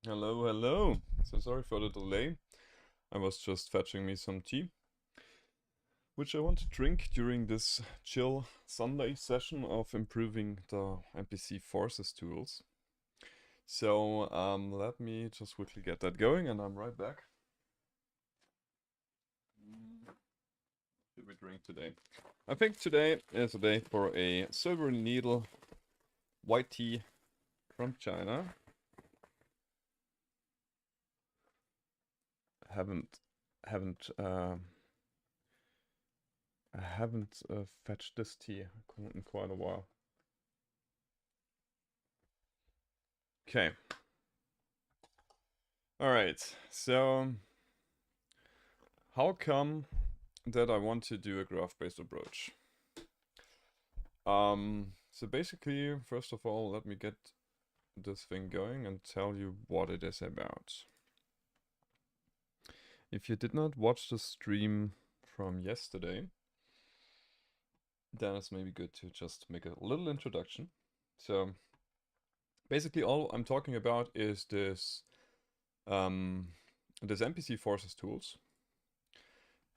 Hello, hello. So sorry for the delay. I was just fetching me some tea, which I want to drink during this chill Sunday session of improving the NPC Forces tools. So let me just quickly get that going, and I'm right back. What we drink today? I think today is a day for a silver needle white tea from China. Haven't haven't I haven't fetched this tea in quite a while. Okay. All right. So how come that I want to do a graph-based approach? So basically, first of all, let me get this thing going and tell you what it is about. If you did not watch the stream from yesterday, then it's maybe good to just make a little introduction. So basically, all I'm talking about is this NPC Forces tools,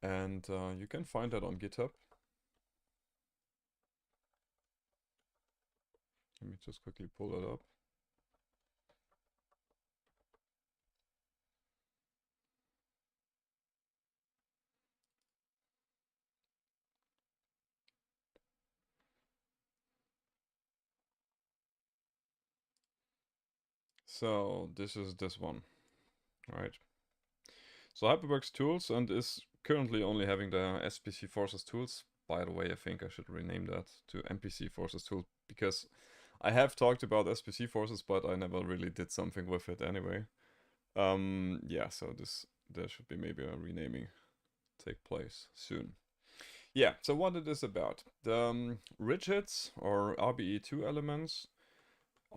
and you can find that on GitHub. Let me just quickly pull that up. So this is this one, right? So Hyperworks tools and is currently only having the SPC Forces tools. By the way, I think I should rename that to NPC Forces tool because I have talked about SPC Forces, but I never really did something with it anyway. Yeah, so there should be maybe a renaming take place soon. Yeah, so what it is about. The rigids or RBE2 elements.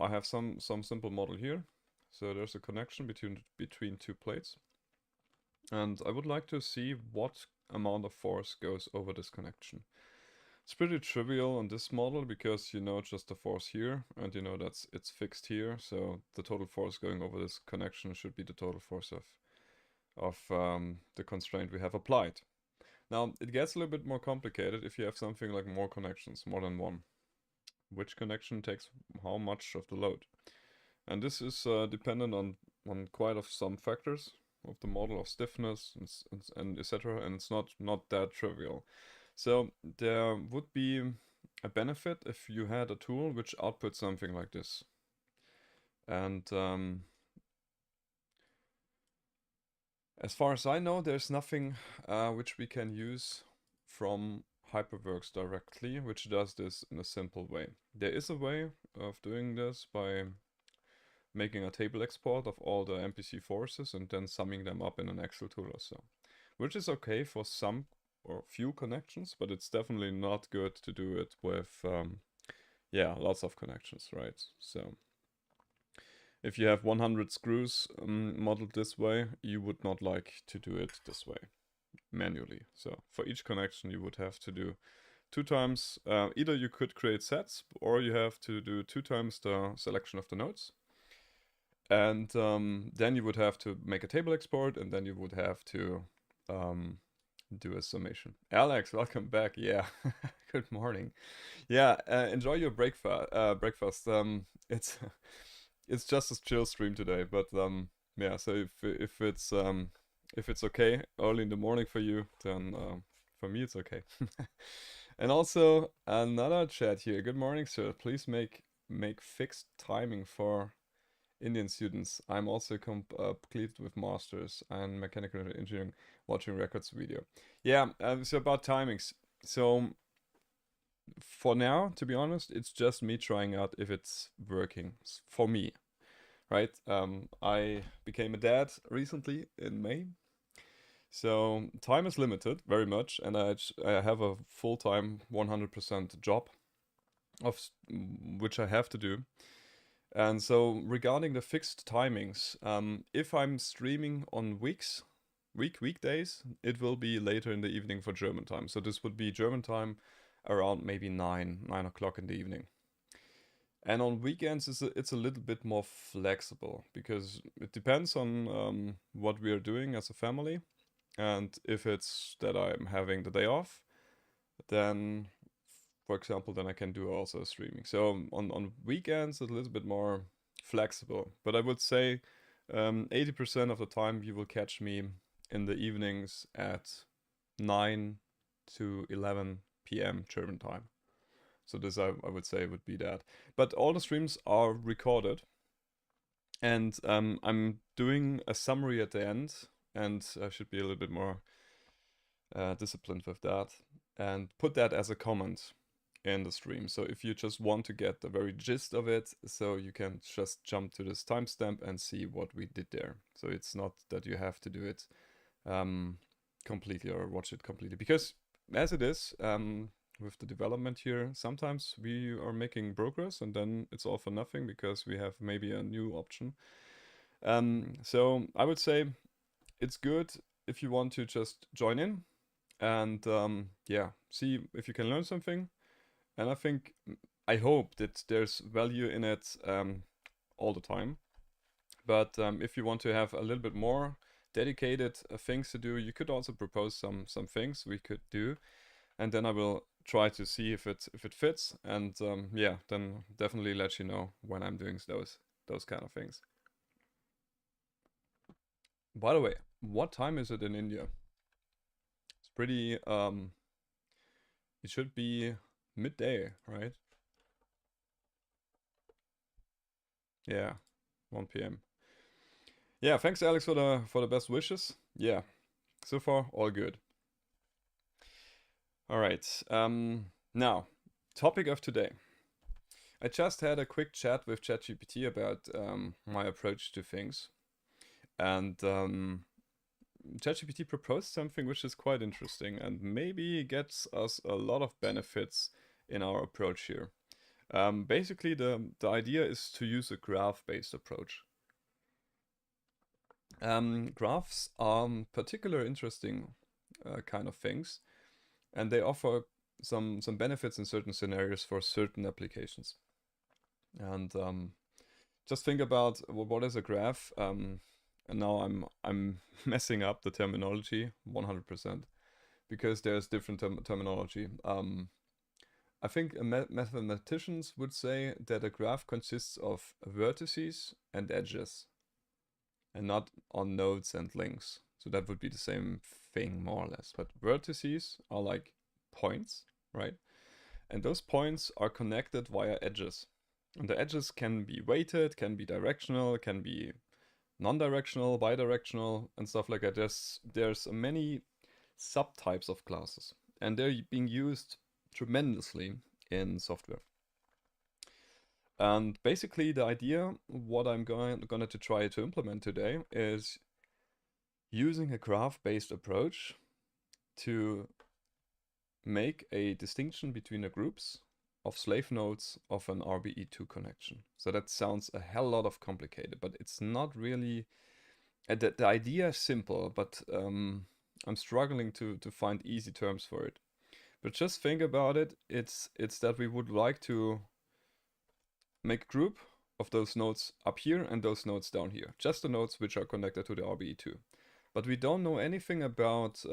I have some simple model here. So there's a connection between two plates. And I would like to see what amount of force goes over this connection. It's pretty trivial on this model because you know just the force here and you know it's fixed here, so the total force going over this connection should be the total force of the constraint we have applied. Now it gets a little bit more complicated if you have something like more connections, more than one. Which connection takes how much of the load? And this is dependent on quite of some factors of the model of stiffness and etc. And it's not that trivial. So there would be a benefit if you had a tool which outputs something like this. And as far as I know, there's nothing which we can use from HyperWorks directly, which does this in a simple way. There is a way of doing this by making a table export of all the NPC forces and then summing them up in an Excel tool or so. Which is okay for some or few connections, but it's definitely not good to do it with, yeah, lots of connections, right? So if you have 100 screws modeled this way, you would not like to do it this way manually. So for each connection, you would have to do two times, either you could create sets or you have to do two times the selection of the nodes. And then you would have to make a table export, and then you would have to do a summation. Alex, welcome back. Yeah, good morning. Yeah, enjoy your breakfast. It's it's just a chill stream today, but yeah. So if it's okay early in the morning for you, then for me it's okay. And also another chat here. Good morning, sir. Please make fixed timing for Indian students. I'm also complete with masters and mechanical engineering, watching records video. Yeah, so about timings. So for now, to be honest, it's just me trying out if it's working for me, right? I became a dad recently in May, so time is limited very much, and I have a full-time 100% job of which I have to do. And so regarding the fixed timings, if I'm streaming on weekdays, it will be later in the evening for German time. So this would be German time around maybe 9 o'clock in the evening. And on weekends, it's a little bit more flexible because it depends on what we are doing as a family. And if it's that I'm having the day off, then, for example, then I can do also streaming. So on weekends, it's a little bit more flexible. But I would say 80% of the time you will catch me in the evenings at 9 to 11 p.m. German time. So this I would say would be that. But all the streams are recorded, and I'm doing a summary at the end, and I should be a little bit more disciplined with that, and put that as a comment in the stream. So if you just want to get the very gist of it, so you can just jump to this timestamp and see what we did there. So it's not that you have to do it completely or watch it completely, because as it is, with the development here, sometimes we are making progress and then it's all for nothing because we have maybe a new option. So I would say it's good if you want to just join in and yeah, see if you can learn something. And I hope that there's value in it all the time. But if you want to have a little bit more dedicated things to do, you could also propose some things we could do, and then I will try to see if it fits. And yeah, then definitely let you know when I'm doing those kind of things. By the way, what time is it in India? It's pretty it should be midday, right? Yeah, 1 p.m. Yeah, thanks Alex for the best wishes. Yeah, so far all good. All right. Now, topic of today. I just had a quick chat with ChatGPT about my approach to things, and ChatGPT proposed something which is quite interesting and maybe gets us a lot of benefits in our approach here. Basically, the idea is to use a graph-based approach. Graphs are particular interesting kind of things, and they offer some benefits in certain scenarios for certain applications. And just think about what is a graph. And now I'm messing up the terminology 100% because there's different terminology. I think mathematicians would say that a graph consists of vertices and edges, and not on nodes and links. So that would be the same thing more or less. But vertices are like points, right? And those points are connected via edges. And the edges can be weighted, can be directional, can be non-directional, bidirectional, and stuff like that. There's many subtypes of classes, and they're being used tremendously in software. And basically, the idea, what I'm going to try to implement today, is using a graph-based approach to make a distinction between the groups of slave nodes of an RBE2 connection. So that sounds a hell lot of complicated, but it's not really. The idea is simple, but I'm struggling to find easy terms for it. But just think about it. It's that we would like to make a group of those nodes up here and those nodes down here. Just the nodes which are connected to the RBE2. But we don't know anything about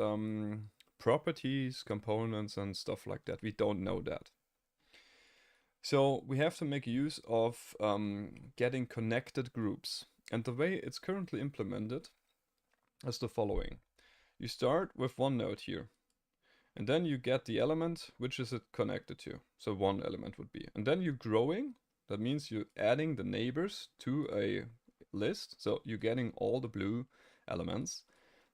properties, components, and stuff like that. We don't know that. So we have to make use of getting connected groups. And the way it's currently implemented is the following. You start with one node here. And then you get the element which is it connected to. So one element would be. And then you're growing. That means you're adding the neighbors to a list. So you're getting all the blue elements.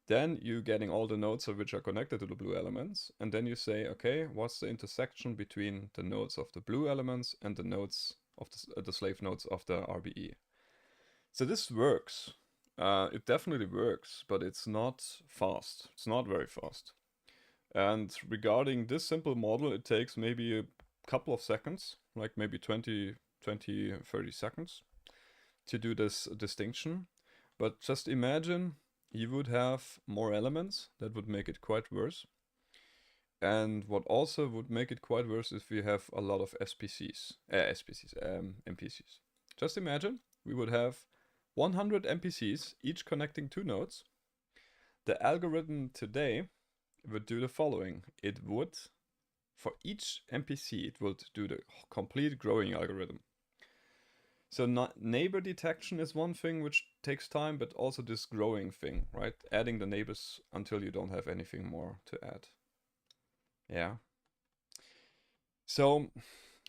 Then you're getting all the nodes which are connected to the blue elements. And then you say, okay, what's the intersection between the nodes of the blue elements and the nodes of the slave nodes of the RBE? So this works. It definitely works, but it's not fast. It's not very fast. And regarding this simple model, it takes maybe a couple of seconds, like maybe 20, 30 seconds to do this distinction. But just imagine you would have more elements. That would make it quite worse. And what also would make it quite worse if we have a lot of NPCs. Just imagine we would have 100 NPCs, each connecting 2 nodes. The algorithm today would do the following. It would, for each NPC, it would do the complete growing algorithm. So neighbor detection is one thing which takes time, but also this growing thing, right? Adding the neighbors until you don't have anything more to add. Yeah. So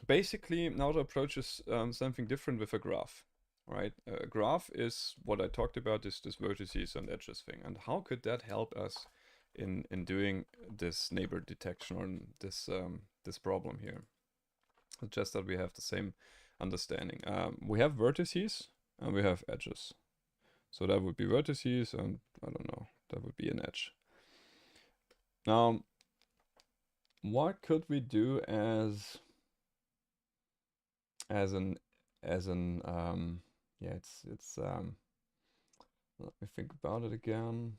basically now the approach is something different with a graph, right? A graph is what I talked about, this vertices and edges thing. And how could that help us in doing this neighbor detection or this problem here? Just that we have the same understanding. We have vertices and we have edges. So that would be vertices and I don't know, that would be an edge. Now, what could we do as an yeah, it's let me think about it again.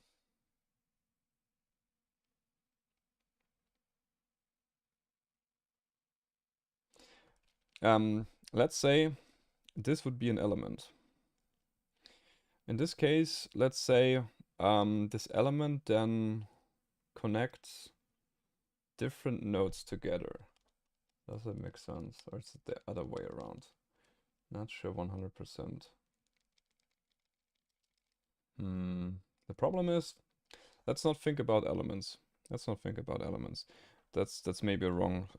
Let's say this would be an element. In this case, let's say this element then connects different nodes together. Does that make sense? Or is it the other way around? Not sure 100%. The problem is, let's not think about elements. Let's not think about elements. That's maybe a wrong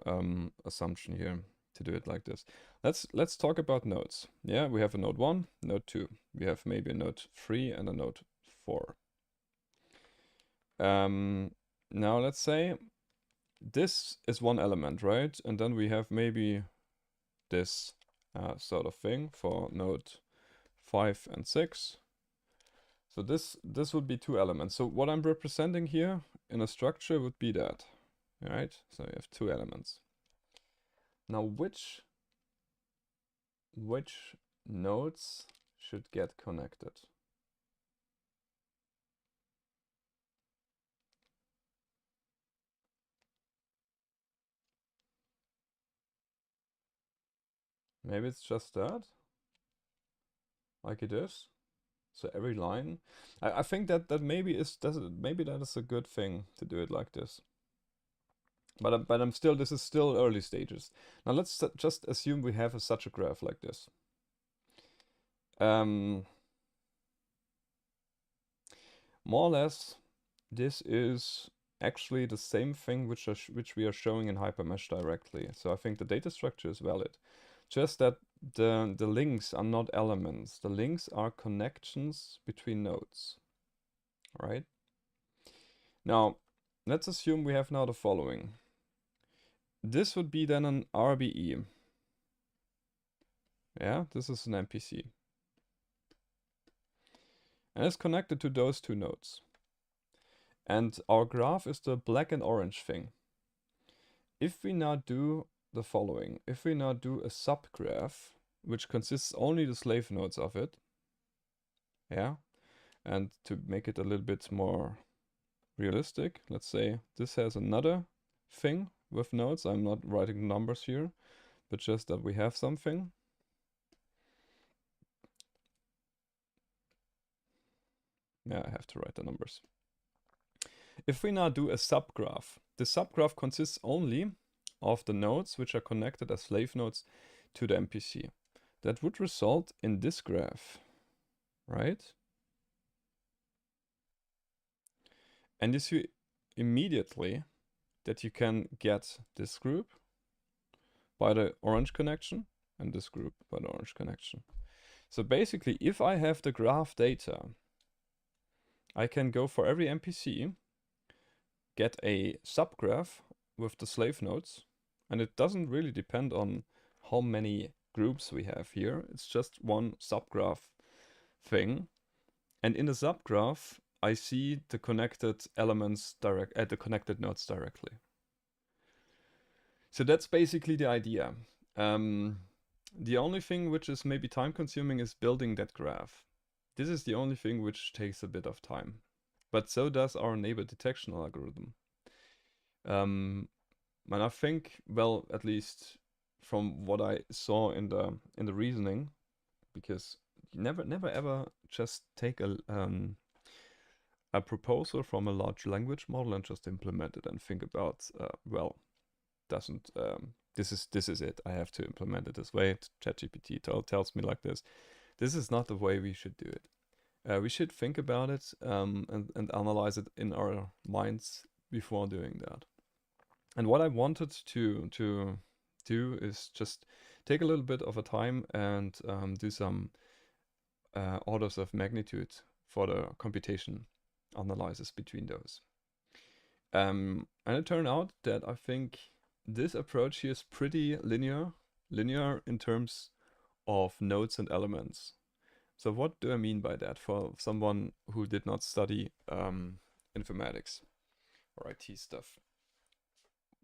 assumption here to do it like this. Let's talk about nodes. Yeah, we have a node 1, node 2. We have maybe a node 3 and a node 4. Now let's say this is one element, right? And then we have maybe this sort of thing for node 5 and 6. So this would be 2 elements. So what I'm representing here in a structure would be that, right? So you have 2 elements. Now which nodes should get connected? Maybe it's just that, like it is. So every line, I think that maybe that is a good thing to do it like this. But I'm still, this is still early stages. Now let's just assume we have such a graph like this. More or less, this is actually the same thing which we are showing in HyperMesh directly. So I think the data structure is valid. Just that the links are not elements. The links are connections between nodes, right? Now, let's assume we have now the following. This would be then an RBE. Yeah, this is an NPC. And it's connected to those 2 nodes. And our graph is the black and orange thing. If we now do the following, if we now do a subgraph, which consists only the slave nodes of it, yeah, and to make it a little bit more realistic, let's say this has another thing with nodes. I'm not writing numbers here, but just that we have something. Yeah, I have to write the numbers. If we now do a subgraph, the subgraph consists only of the nodes which are connected as slave nodes to the NPC. That would result in this graph, right? And you see immediately that you can get this group by the orange connection and this group by the orange connection. So basically, if I have the graph data, I can go for every NPC, get a subgraph with the slave nodes, and it doesn't really depend on how many groups we have here. It's just one subgraph thing. And in the subgraph, I see the connected elements at the connected nodes directly. So that's basically the idea. The only thing which is maybe time consuming is building that graph. This is the only thing which takes a bit of time. But so does our neighbor detection algorithm. And I think, well, at least from what I saw in the reasoning, because you never ever just take a proposal from a large language model and just implement it and think about, well, doesn't this is it. I have to implement it this way. ChatGPT tells me like this. This is not the way we should do it. We should think about it and analyze it in our minds before doing that. And what I wanted to do is just take a little bit of a time and do some orders of magnitude for the computation analysis between those. And it turned out that I think this approach here is pretty linear in terms of nodes and elements. So what do I mean by that for someone who did not study informatics or IT stuff?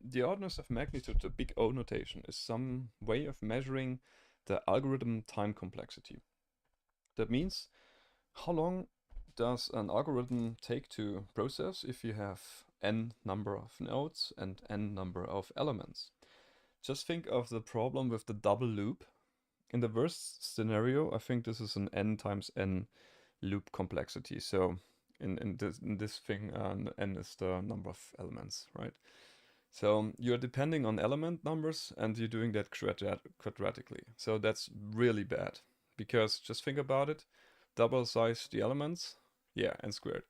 The orders of magnitude, the big O notation, is some way of measuring the algorithm time complexity. That means how long does an algorithm take to process if you have n number of nodes and n number of elements. Just think of the problem with the double loop. In the worst scenario, I think this is an n times n loop complexity. So in this thing, n is the number of elements, right? So you're depending on element numbers and you're doing that quadratically. So that's really bad because just think about it. Double size the elements, yeah, n squared.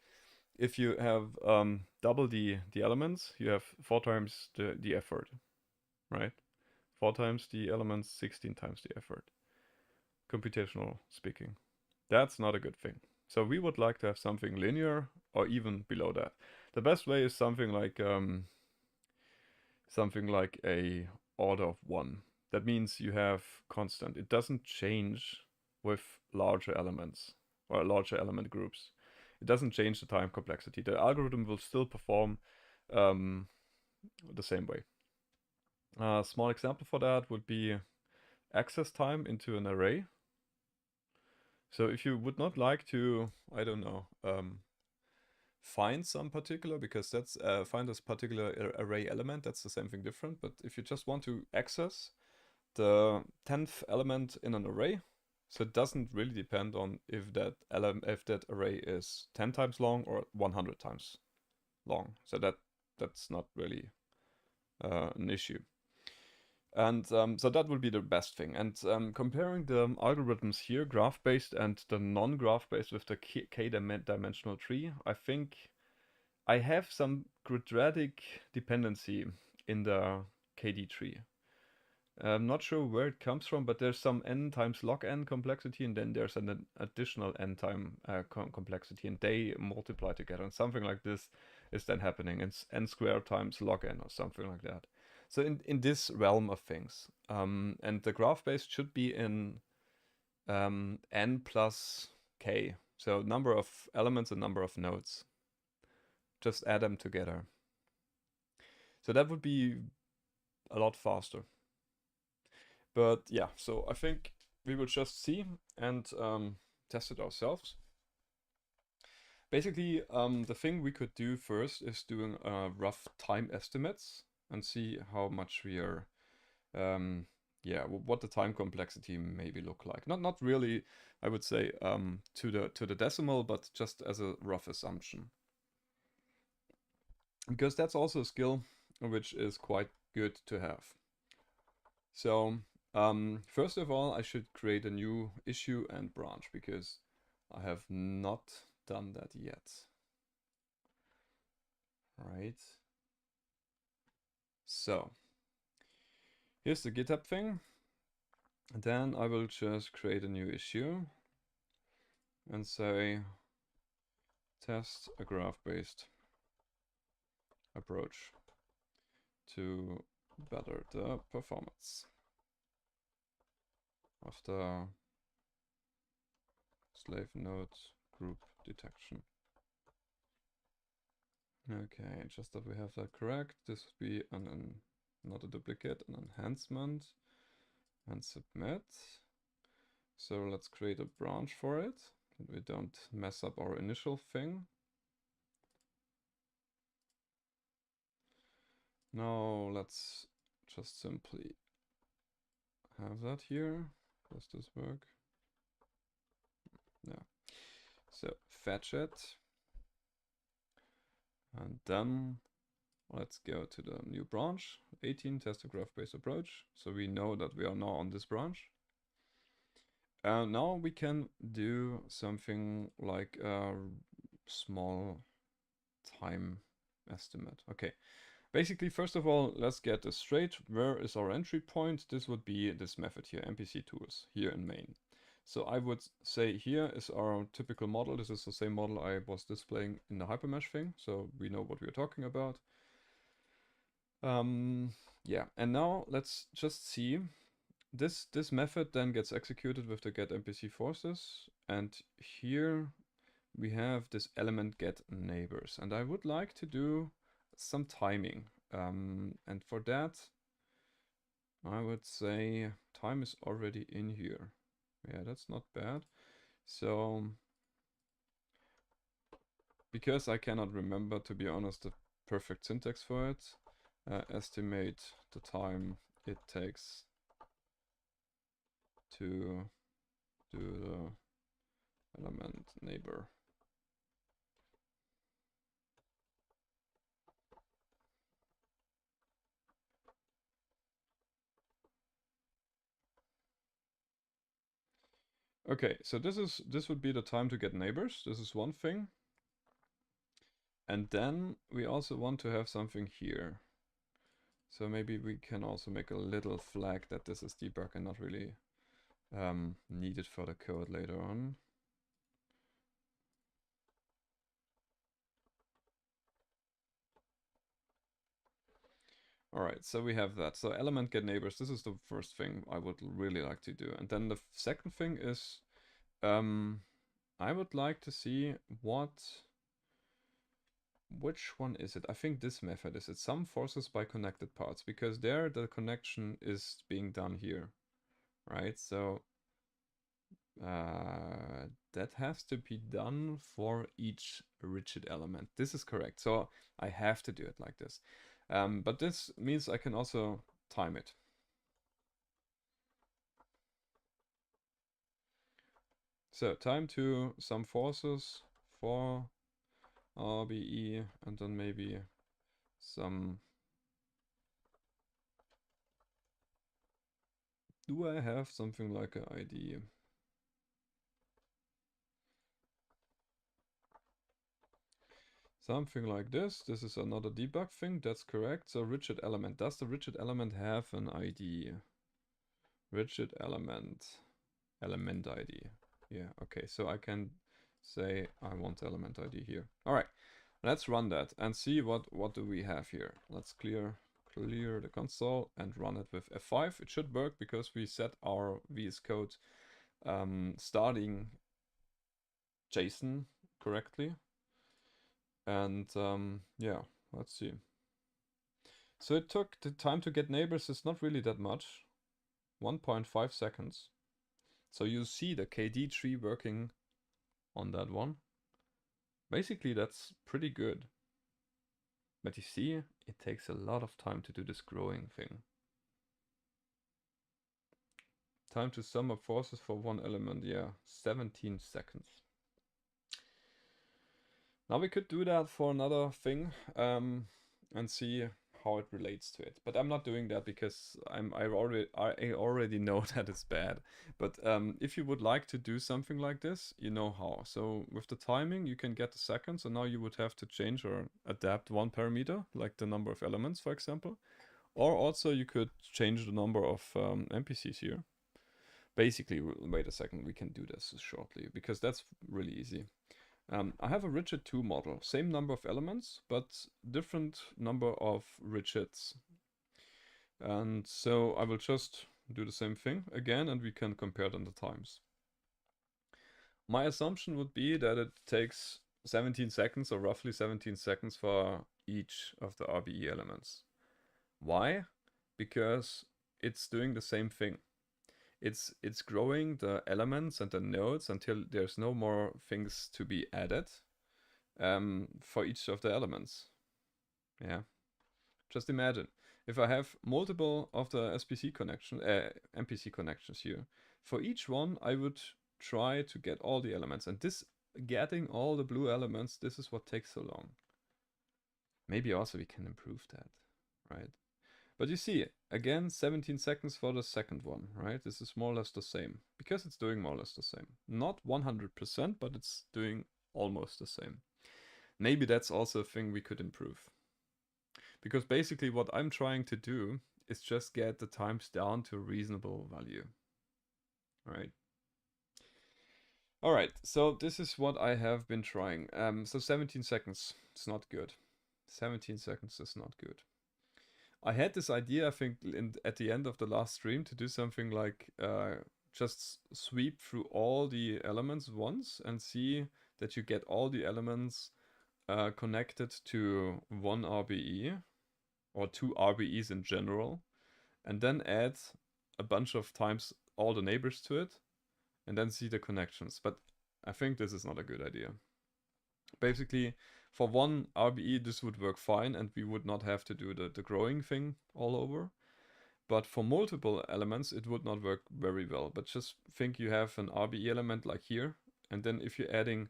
If you have double the elements, you have 4 times the effort, right? 4 times the elements, 16 times the effort. Computational speaking. That's not a good thing. So we would like to have something linear or even below that. The best way is something like a order of 1. That means you have constant. It doesn't change with larger elements or larger element groups. It doesn't change the time complexity. The algorithm will still perform the same way. A small example for that would be access time into an array. So if you would not like to, I don't know, find some particular, because that's find this particular array element, that's the same thing different. But if you just want to access the 10th element in an array, so it doesn't really depend on if that array is 10 times long or 100 times long. So that's not really an issue. And so that would be the best thing. And comparing the algorithms here, graph-based and the non-graph-based with the k-dimensional tree, I think I have some quadratic dependency in the KD tree. I'm not sure where it comes from, but there's some n times log n complexity, and then there's an additional n time complexity, and they multiply together, and something like this is then happening. It's n squared times log n or something like that. So in this realm of things, and the graph base should be in n plus k, so number of elements and number of nodes. Just add them together. So that would be a lot faster. But yeah, so I think we will just see and test it ourselves. Basically, the thing we could do first is doing rough time estimates and see how much we are, yeah, what the time complexity maybe look like. Not really, I would say, to the decimal, but just as a rough assumption. Because that's also a skill which is quite good to have. So first of all, I should create a new issue and branch because I have not done that yet. Right. So here's the GitHub thing. And then I will just create a new issue and say test a graph-based approach to better the performance of the slave node group detection. Okay, just that we have that correct. This would be not a duplicate, an enhancement, and submit. So let's create a branch for it. We don't mess up our initial thing. Now let's just simply have that here. Does this work? Yeah. So fetch it. And then let's go to the new branch, 18 test a graph-based approach. So we know that we are now on this branch. Now we can do something like a small time estimate. Okay, basically, first of all, let's get this straight. Where is our entry point? This would be this method here, MPC tools, here in main. So I would say here is our typical model. This is the same model I was displaying in the hypermesh thing, so we know what we're talking about. Yeah, and now let's just see. This method then gets executed with the get MPC forces, and here we have this element get neighbors, and I would like to do some timing. And for that, I would say time is already in here. Yeah, that's not bad. So, because I cannot remember, to be honest, the perfect syntax for it, estimate the time it takes to do the element neighbor. Okay, so this would be the time to get neighbors. This is one thing. And then we also want to have something here. So maybe we can also make a little flag that this is debug and not really needed for the code later on. All right, so we have that. So element get neighbors, this is the first thing I would really like to do. And then the second thing is I would like to see which one is it? I think this method is it. Some forces by connected parts, because there the connection is being done here, right? So that has to be done for each rigid element. This is correct. So I have to do it like this. But this means I can also time it. So time to some forces for RBE, and then maybe some. Do I have something like an ID? Something like this. This is another debug thing. That's correct. So rigid element. Does the rigid element have an ID? Rigid element ID. Yeah, okay. So I can say I want element ID here. All right. Let's run that and see what do we have here. Let's clear the console and run it with F5. It should work because we set our VS Code starting JSON correctly. And yeah, let's see. So it took the time to get neighbors is not really that much. 1.5 seconds. So you see the KD tree working on that one. Basically, that's pretty good. But you see, it takes a lot of time to do this growing thing. Time to sum up forces for one element, yeah, 17 seconds. Now we could do that for another thing and see how it relates to it. But I'm not doing that because I already know that it's bad. But if you would like to do something like this, you know how. So with the timing, you can get the seconds, and now you would have to change or adapt one parameter, like the number of elements, for example. Or also you could change the number of NPCs here. Basically, wait a second, we can do this shortly because that's really easy. I have a rigid 2 model, same number of elements, but different number of rigids. And so I will just do the same thing again, and we can compare then the times. My assumption would be that it takes 17 seconds, or roughly 17 seconds for each of the RBE elements. Why? Because it's doing the same thing. It's growing the elements and the nodes until there's no more things to be added for each of the elements. Yeah. Just imagine if I have multiple of the MPC connections here. For each one, I would try to get all the elements, and this getting all the blue elements, this is what takes so long. Maybe also we can improve that, right? But you see, again, 17 seconds for the second one, right? This is more or less the same, because it's doing more or less the same. Not 100%, but it's doing almost the same. Maybe that's also a thing we could improve. Because basically what I'm trying to do is just get the times down to a reasonable value. Alright. Alright, so this is what I have been trying. So 17 seconds, it's not good. 17 seconds is not good. I had this idea, I think, at the end of the last stream to do something like just sweep through all the elements once and see that you get all the elements connected to one RBE or two RBEs in general, and then add a bunch of times all the neighbors to it, and then see the connections. But I think this is not a good idea. Basically, for one RBE, this would work fine, and we would not have to do the growing thing all over. But for multiple elements, it would not work very well. But just think you have an RBE element like here, and then if you're adding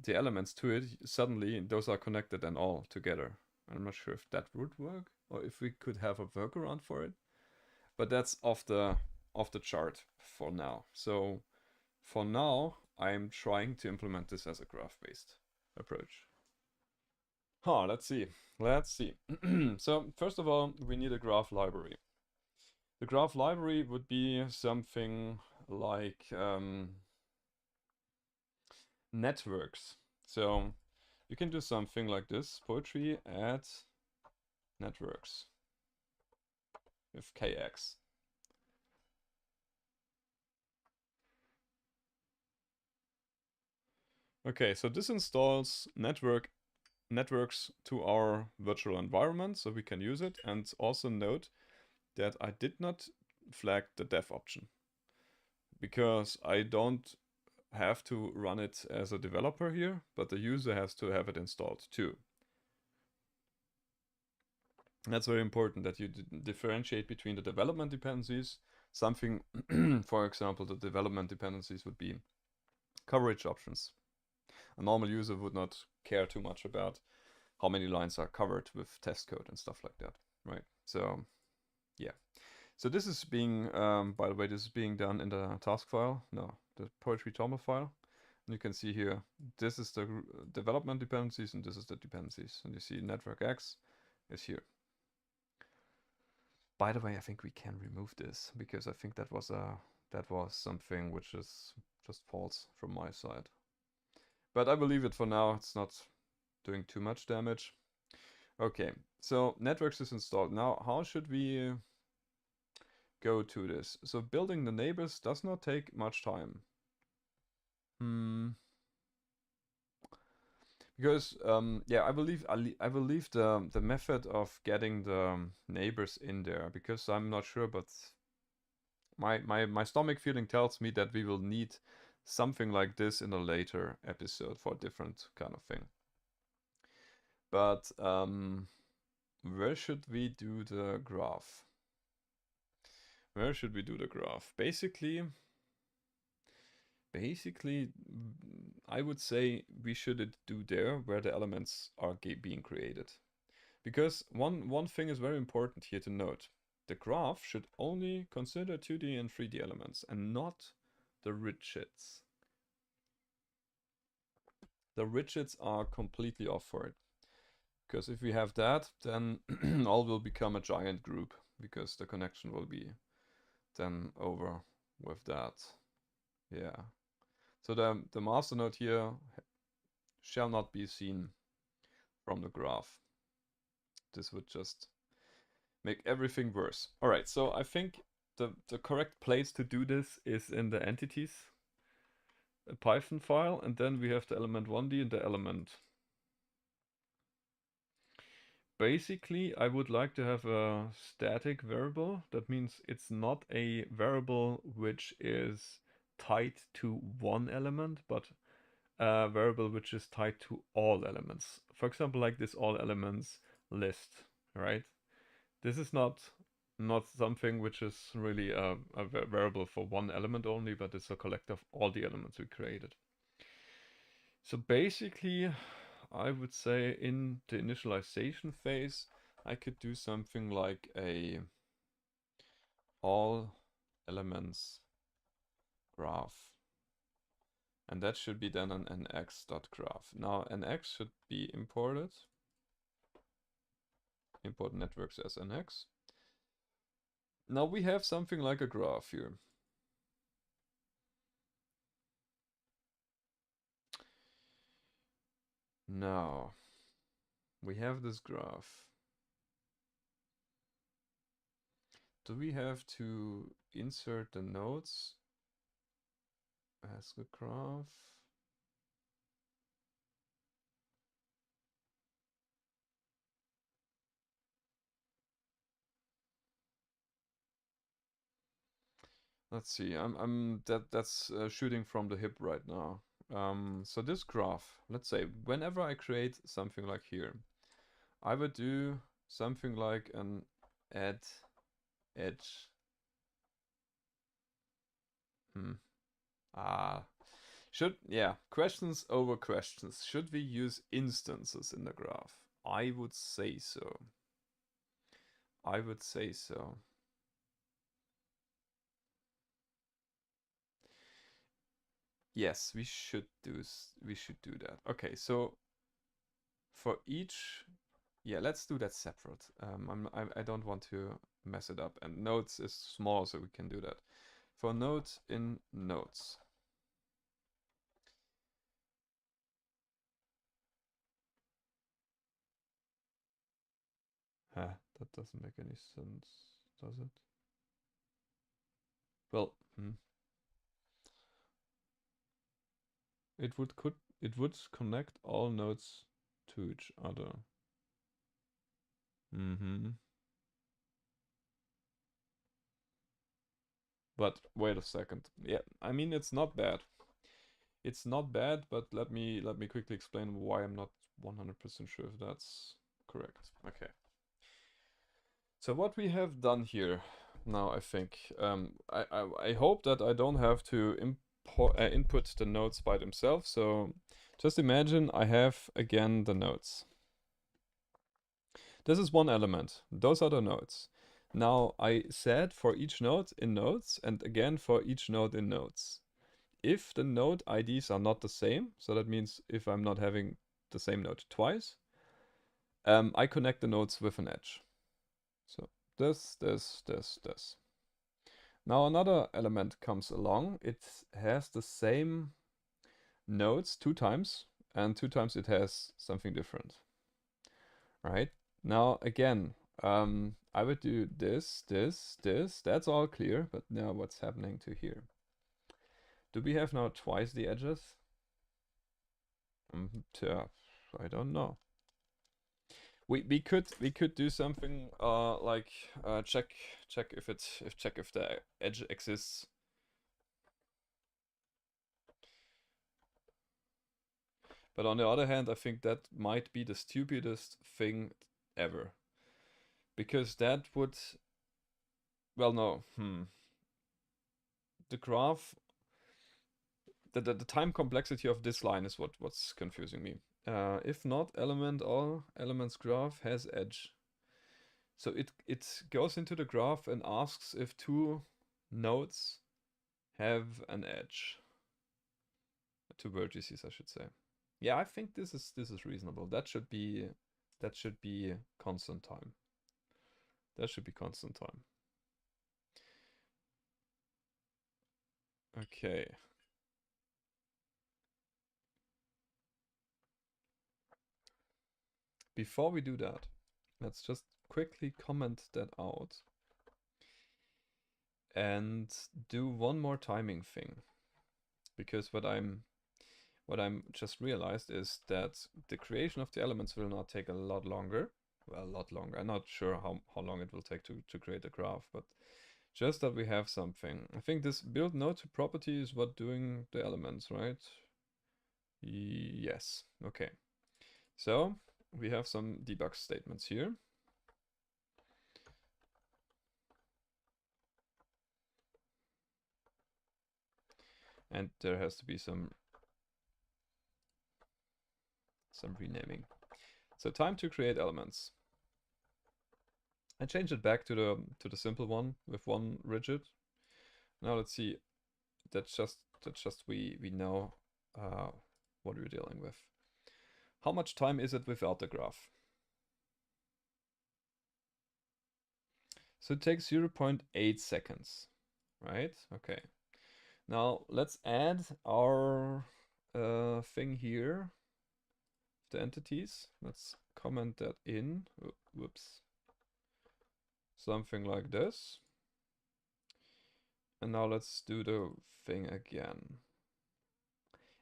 the elements to it, suddenly those are connected and all together. I'm not sure if that would work, or if we could have a workaround for it. But that's off the chart for now. So for now, I'm trying to implement this as a graph-based approach. Let's see. So first of all, we need a graph library. The graph library would be something like networks. So you can do something like this: poetry at networks with kx. Okay, so this installs networks to our virtual environment, so we can use it. And also note that I did not flag the dev option, because I don't have to run it as a developer here, but the user has to have it installed too. That's very important, that you differentiate between the development dependencies. Something, for example, the development dependencies would be coverage options. A normal user would not care too much about how many lines are covered with test code and stuff like that, right? So, yeah. So this is being, by the way, this is being done in the task file, no, the poetry toml file. And you can see here, this is the development dependencies and this is the dependencies. And you see network X is here. By the way, I think we can remove this, because I think that was something which is just false from my side. But I believe it for now, it's not doing too much damage. Okay, so networks is installed. Now, how should we go to this? So building the neighbors does not take much time. Because yeah, I believe the method of getting the neighbors in there, because I'm not sure, but my stomach feeling tells me that we will need something like this in a later episode for a different kind of thing. But where should we do the graph? Where should we do the graph? Basically, I would say we should do there where the elements are being created. Because one thing is very important here to note. The graph should only consider 2D and 3D elements and not the rigits. The rigits are completely off for it. Because if we have that, then all will become a giant group, because the connection will be then over with that. Yeah. So the master node here shall not be seen from the graph. This would just make everything worse. Alright, so I think the correct place to do this is in the entities Python file, and then we have the element 1D and the element. Basically, I would like to have a static variable. That means it's not a variable which is tied to one element, but a variable which is tied to all elements. For example, like this all elements list, right? This is not something which is really a variable for one element only, but it's a collector of all the elements we created. So basically, I would say in the initialization phase, I could do something like a all elements graph. And that should be then an nx.graph. Now nx should be imported. Import networks as nx. Now we have something like a graph here. Now we have this graph. Do we have to insert the nodes as the graph? Let's see. That's shooting from the hip right now. So this graph, let's say, whenever I create something like here, I would do something like an add edge. Questions over questions. Should we use instances in the graph? I would say so. I would say so. Yes, we should do that. Okay, so for each, yeah, let's do that separate. I don't want to mess it up, and nodes is small, so we can do that. For nodes in nodes. Huh, that doesn't make any sense, does it? Well, it would connect all nodes to each other. But wait a second. Yeah, I mean it's not bad. It's not bad, but let me quickly explain why I'm not 100% sure if that's correct. Okay. So what we have done here now, I think, I hope that I don't have to input the nodes by themselves. So just imagine I have again the nodes. This is one element. Those are the nodes. Now I said for each node in nodes and again for each node in nodes. If the node IDs are not the same, so that means if I'm not having the same node twice, I connect the nodes with an edge. So this. Now another element comes along. It has the same nodes 2 times, and 2 times it has something different. Right? Now again, I would do this. That's all clear, but now what's happening to here? Do we have now twice the edges? I don't know. We could do something like check if the edge exists. But on the other hand, I think that might be the stupidest thing ever. Because that would, well, no, the graph, the time complexity of this line is what's confusing me. If not element, all elements graph has edge. So it goes into the graph and asks if 2 nodes have an edge. 2 vertices, I should say. Yeah, I think this is reasonable. That should be constant time. That should be constant time. Okay. Before we do that, let's just quickly comment that out and do one more timing thing. Because what I'm just realized is that the creation of the elements will not take a lot longer. Well, a lot longer. I'm not sure how long it will take to create a graph, but just that we have something. I think this build node to property is what doing the elements, right? Yes. Okay. So we have some debug statements here. And there has to be some renaming. So time to create elements. I changed it back to the simple one with one rigid. Now let's see. That's just we know what we're dealing with. How much time is it without the graph? So it takes 0.8 seconds, right? Okay. Now let's add our thing here, the entities. Let's comment that in. Whoops. Something like this. And now let's do the thing again.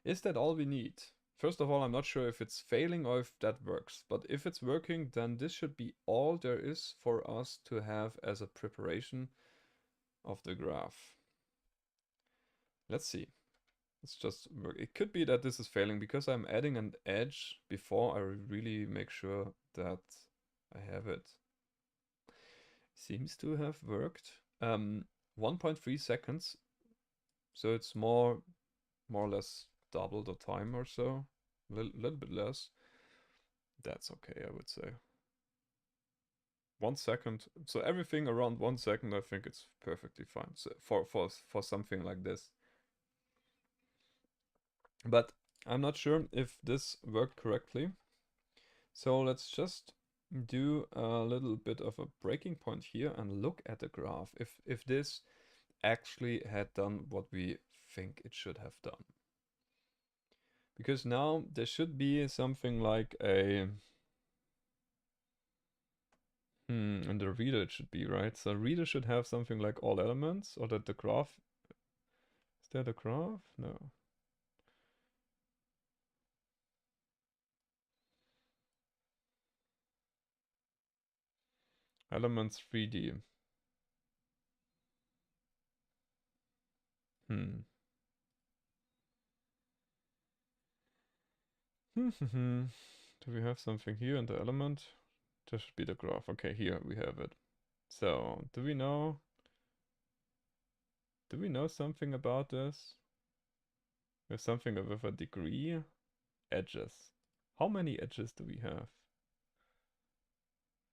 Is that all we need? First of all, I'm not sure if it's failing or if that works, but if it's working, then this should be all there is for us to have as a preparation of the graph. Let's see. Let's just work. It could be that this is failing because I'm adding an edge before I really make sure that I have it. Seems to have worked. 1.3 seconds. So it's more or less double the time or so. A little bit less. That's okay, I would say. 1 second. So everything around 1 second, I think it's perfectly fine. So for something like this. But I'm not sure if this worked correctly. So let's just do a little bit of a breaking point here and look at the graph. If this actually had done what we think it should have done. Because now there should be something like a... and the reader it should be, right? So reader should have something like all elements, or that the graph... Is that a graph? No. Elements 3D. Do we have something here in the element? This should be the graph. Okay, here we have it. So, do we know something about this? We have something with a degree. Edges. How many edges do we have?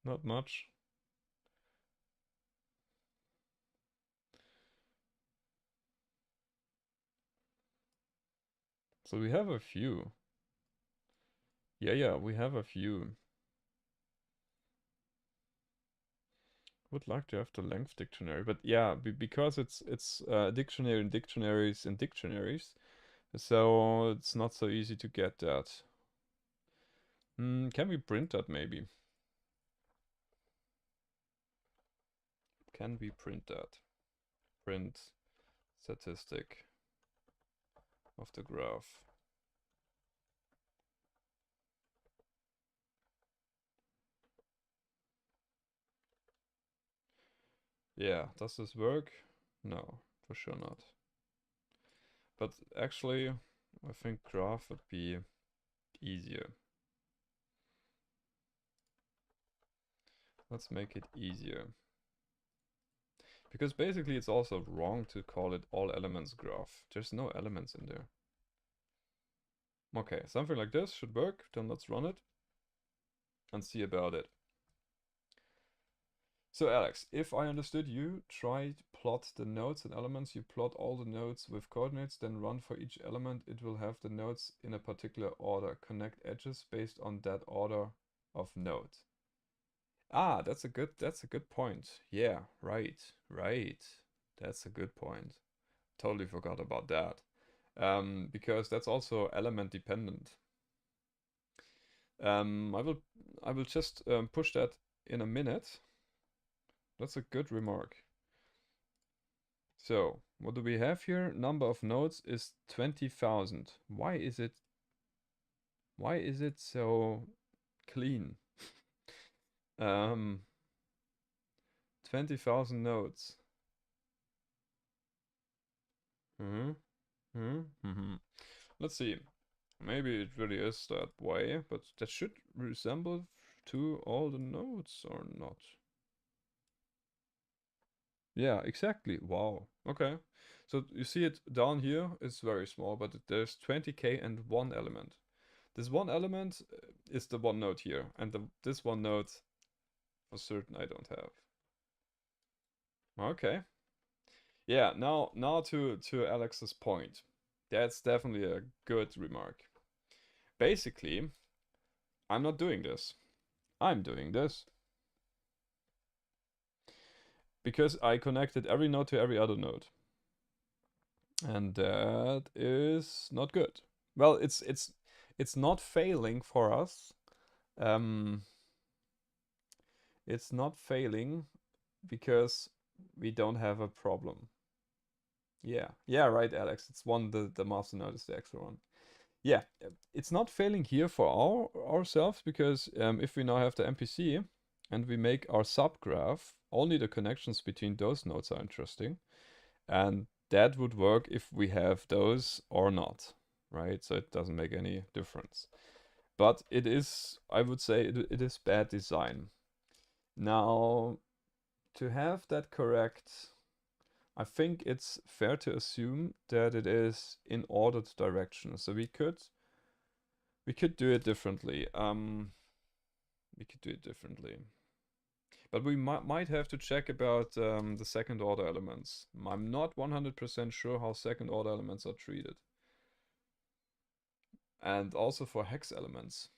Not much. So we have a few. Yeah, we have a few. Would like to have the length dictionary, but yeah, because it's dictionary and dictionaries and dictionaries, so it's not so easy to get that. Can we print that maybe? Can we print that? Print statistic of the graph. Yeah, does this work? No, for sure not. But actually, I think graph would be easier. Let's make it easier. Because basically it's also wrong to call it all elements graph. There's no elements in there. Okay, something like this should work. Then let's run it and see about it. So Alex, if I understood you, try to plot the nodes and elements. You plot all the nodes with coordinates, then run for each element. It will have the nodes in a particular order. Connect edges based on that order of node. Ah, that's a good point. Yeah, right. That's a good point. Totally forgot about that. Because that's also element dependent. I will just push that in a minute. That's a good remark. So, what do we have here? Number of nodes is 20,000. Why is it so clean? 20,000 nodes. Let's see. Maybe it really is that way, but that should resemble to all the nodes or not. Yeah, exactly. Wow. Okay. So you see it down here, it's very small, but there's 20k and one element. This one element is the one node here, and this one node for certain I don't have. Okay. Yeah, now to Alex's point. That's definitely a good remark. Basically, I'm not doing this. I'm doing this because I connected every node to every other node. And that is not good. Well, it's not failing for us. Um, it's not failing because we don't have a problem. Yeah, right, Alex. It's one the master node is the extra one. Yeah, it's not failing here for ourselves because if we now have the MPC and we make our subgraph, only the connections between those nodes are interesting, and that would work if we have those or not, right? So it doesn't make any difference. But it is, I would say, it is bad design. Now, to have that correct, I think it's fair to assume that it is in ordered direction. So we could do it differently. We could do it differently. But we might have to check about the second order elements. I'm not 100% sure how second order elements are treated. And also for hex elements.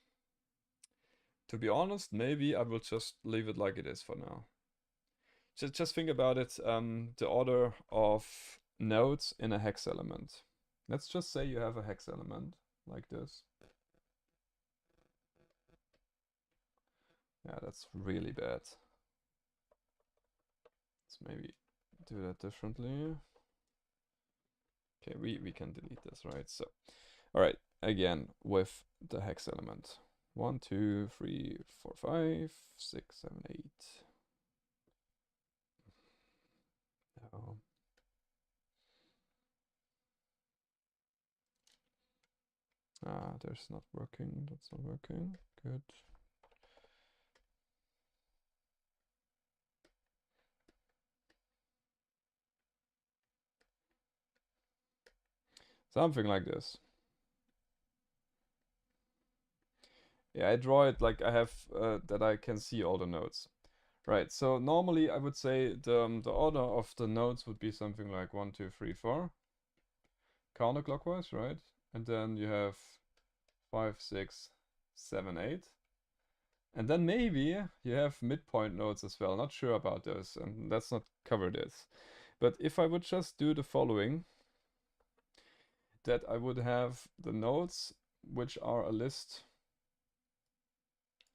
To be honest, maybe I will just leave it like it is for now. Just think about it, the order of nodes in a hex element. Let's just say you have a hex element like this. Yeah, that's really bad. Let's maybe do that differently. Okay, we can delete this, right? So, all right, again with the hex element. 1, 2, 3, 4, 5, 6, 7, 8. No. There's not working. That's not working. Good. Something like this. Yeah, I draw it like I have that I can see all the nodes. Right, so normally I would say the order of the nodes would be something like 1, 2, 3, 4. Counterclockwise, right? And then you have 5, 6, 7, 8. And then maybe you have midpoint nodes as well. Not sure about those, and let's not cover this. But if I would just do the following, that I would have the nodes, which are a list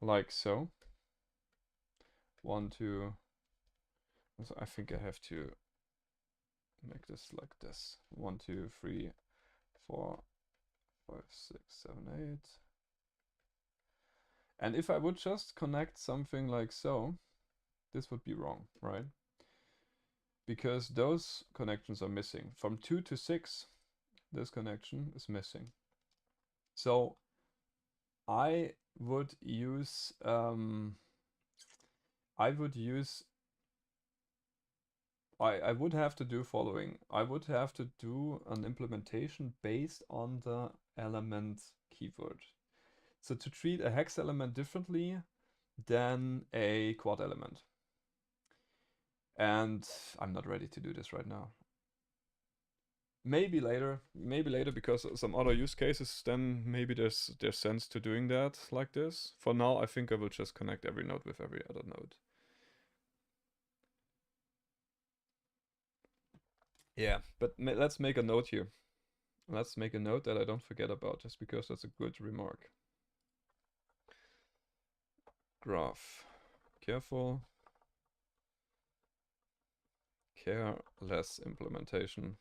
like so. 1, 2. So I think I have to make this like this. 1, 2, 3, 4, 5, 6, 7, 8. And if I would just connect something like so, this would be wrong, right? Because those connections are missing. From 2 to 6, this connection is missing. So I would use I would have to do following. I would have to do an implementation based on the element keyword. So to treat a hex element differently than a quad element. And I'm not ready to do this right now. Maybe later because some other use cases, then maybe there's sense to doing that like this. For now, I think I will just connect every node with every other node. Yeah, but let's make a note here. Let's make a note that I don't forget about, just because that's a good remark. Graph. Careful. Careless implementation.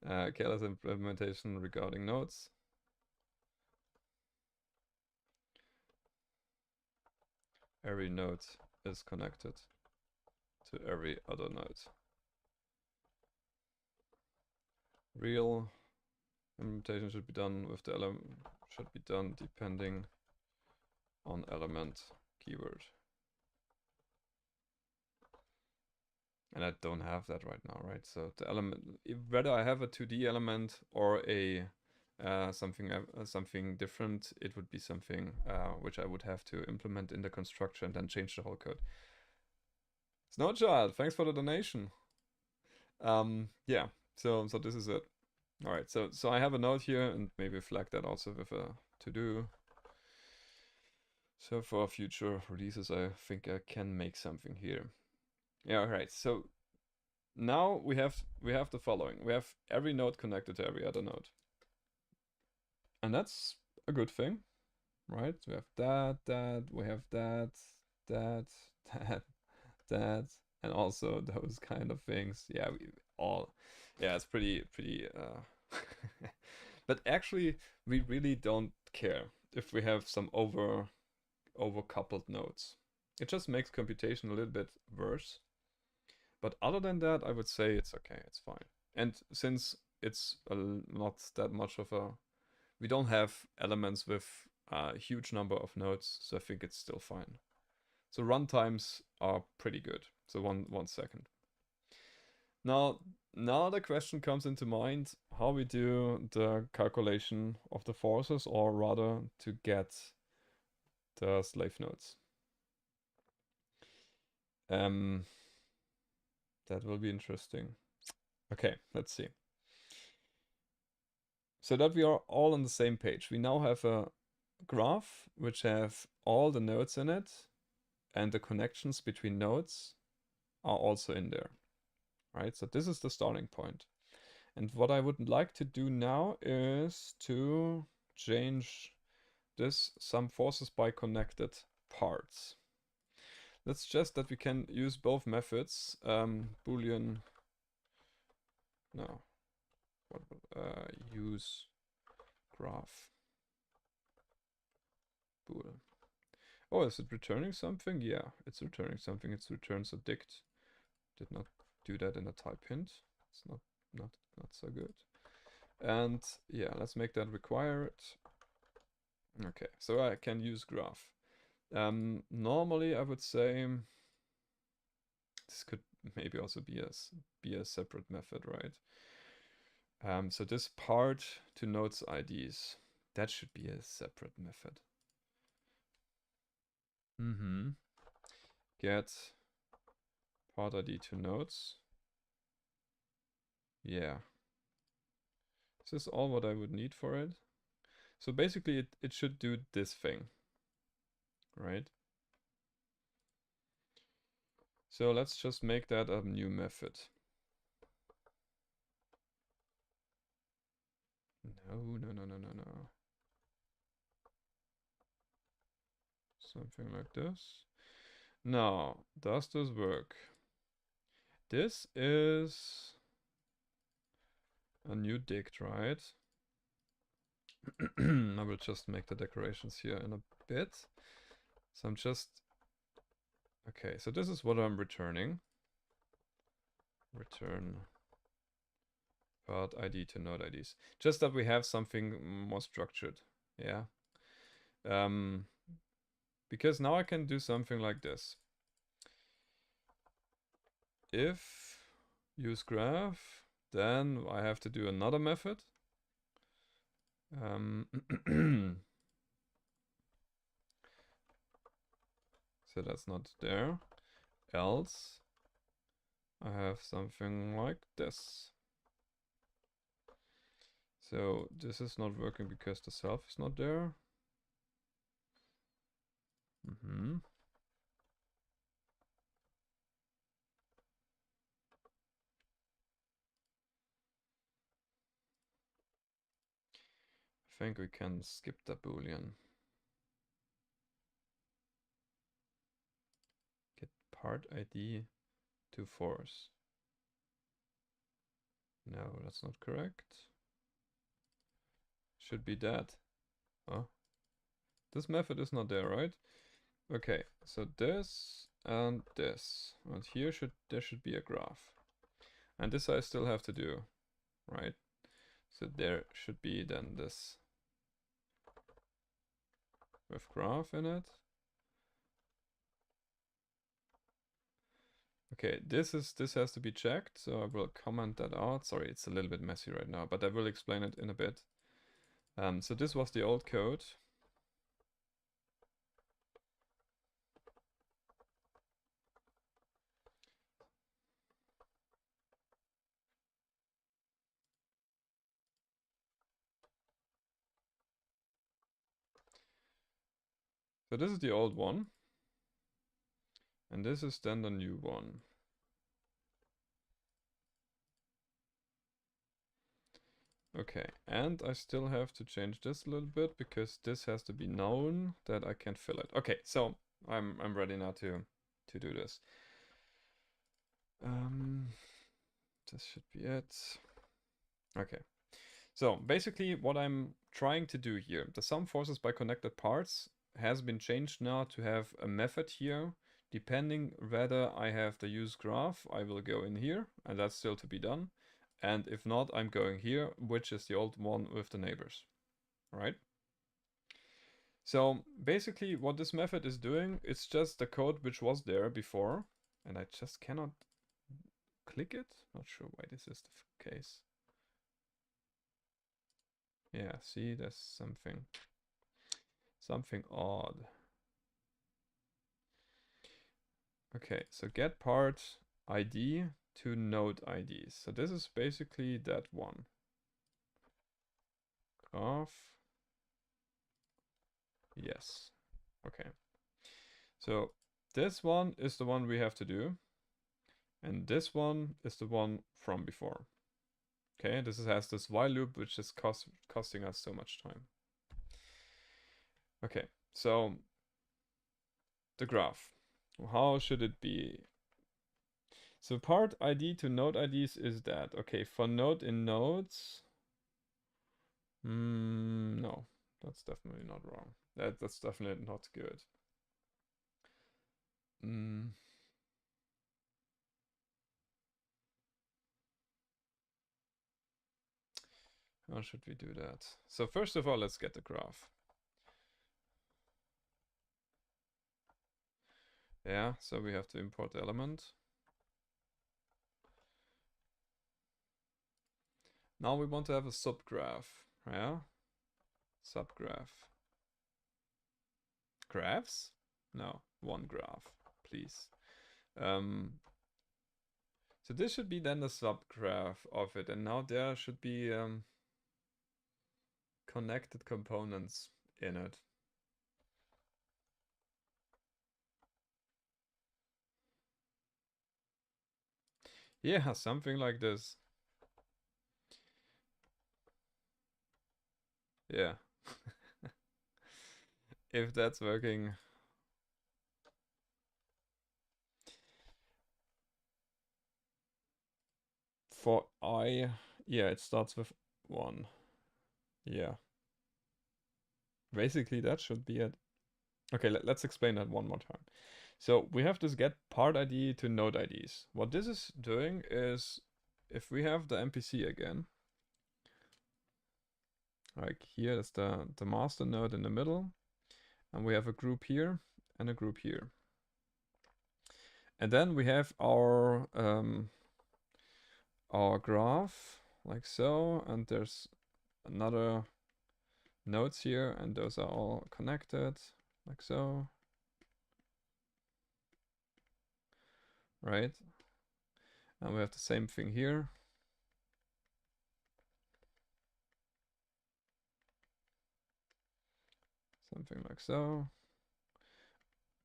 Careless implementation regarding nodes. Every node is connected to every other node. Real implementation should be done with the element, should be done depending on element keyword. And I don't have that right now, right? So the element, whether I have a 2D element or a something different, it would be something which I would have to implement in the constructor and then change the whole code. Snowchild, thanks for the donation. Yeah, so this is it. All right, so I have a note here, and maybe flag that also with a to-do. So for future releases, I think I can make something here. Yeah, all right. So now we have the following. We have every node connected to every other node, and that's a good thing, right? We have that, we have that, that, that, and also those kind of things. Yeah, we all. Yeah, it's pretty. But actually, we really don't care if we have some overcoupled nodes. It just makes computation a little bit worse. But other than that, I would say it's okay, it's fine. And since it's not that much of a... We don't have elements with a huge number of nodes, so I think it's still fine. So runtimes are pretty good. So one second. Now the question comes into mind how we do the calculation of the forces, or rather to get the slave nodes. That will be interesting. Okay, let's see. So that we are all on the same page, we now have a graph which have all the nodes in it, and the connections between nodes are also in there, right? So this is the starting point. And what I would like to do now is to change this sum forces by connected parts. Let's just that we can use both methods, Boolean, no, use graph bool. Oh, is it returning something? Yeah, it's returning something. It returns a dict. Did not do that in a type hint. It's not so good. And yeah, let's make that required. Okay, so I can use graph. Normally I would say this could maybe also be a separate method, right? So this part to nodes IDs, that should be a separate method. Get part ID to nodes. Yeah. Is this all what I would need for it? So basically it should do this thing, right? So let's just make that a new method. No. Something like this. Now, does this work? This is a new dict, right? I will just make the decorations here in a bit. So I'm just... Okay, so this is what I'm returning. Return part ID to node IDs. Just that we have something more structured. Yeah. Because now I can do something like this. If use graph, then I have to do another method. So that's not there. Else I have something like this. So this is not working because the self is not there. I think we can skip the boolean. Get part ID to force. No, that's not correct. Should be that. Huh? This method is not there, right? Okay, so this and this. And here there should be a graph. And this I still have to do, right? So there should be then this with graph in it. Okay, this has to be checked, so I will comment that out. Sorry, it's a little bit messy right now, but I will explain it in a bit. So this was the old code. So this is the old one. And this is then the new one. Okay, and I still have to change this a little bit because this has to be known that I can fill it. Okay, so I'm ready now to do this. This should be it. Okay. So basically what I'm trying to do here, the sum forces by connected parts has been changed now to have a method here. Depending whether I have the use graph, I will go in here, and that's still to be done. And if not, I'm going here, which is the old one with the neighbors, right? So basically what this method is doing, it's just the code which was there before, and I just cannot click it. Not sure why this is the case. Yeah, see, there's something odd. Okay, so get part ID to node IDs. So this is basically that one. Graph. Yes. Okay. So this one is the one we have to do. And this one is the one from before. Okay, this has this while loop which is costing us so much time. Okay, so the graph. How should it be? So part ID to node IDs is that. Okay, for node in nodes. No, that's definitely not wrong. That's definitely not good. How should we do that? So first of all, let's get the graph. Yeah, so we have to import the element. Now we want to have a subgraph. Yeah, subgraph. Graphs? No, one graph, please. So this should be then the subgraph of it, and now there should be connected components in it. Yeah, something like this. Yeah. If that's working. For I, yeah, it starts with 1. Yeah. Basically, that should be it. Okay, let's explain that one more time. So we have this get part ID to node IDs. What this is doing is, if we have the MPC again, like here is the master node in the middle, and we have a group here and a group here. And then we have our graph like so, and there's another nodes here, and those are all connected like so. Right? And we have the same thing here. Something like so.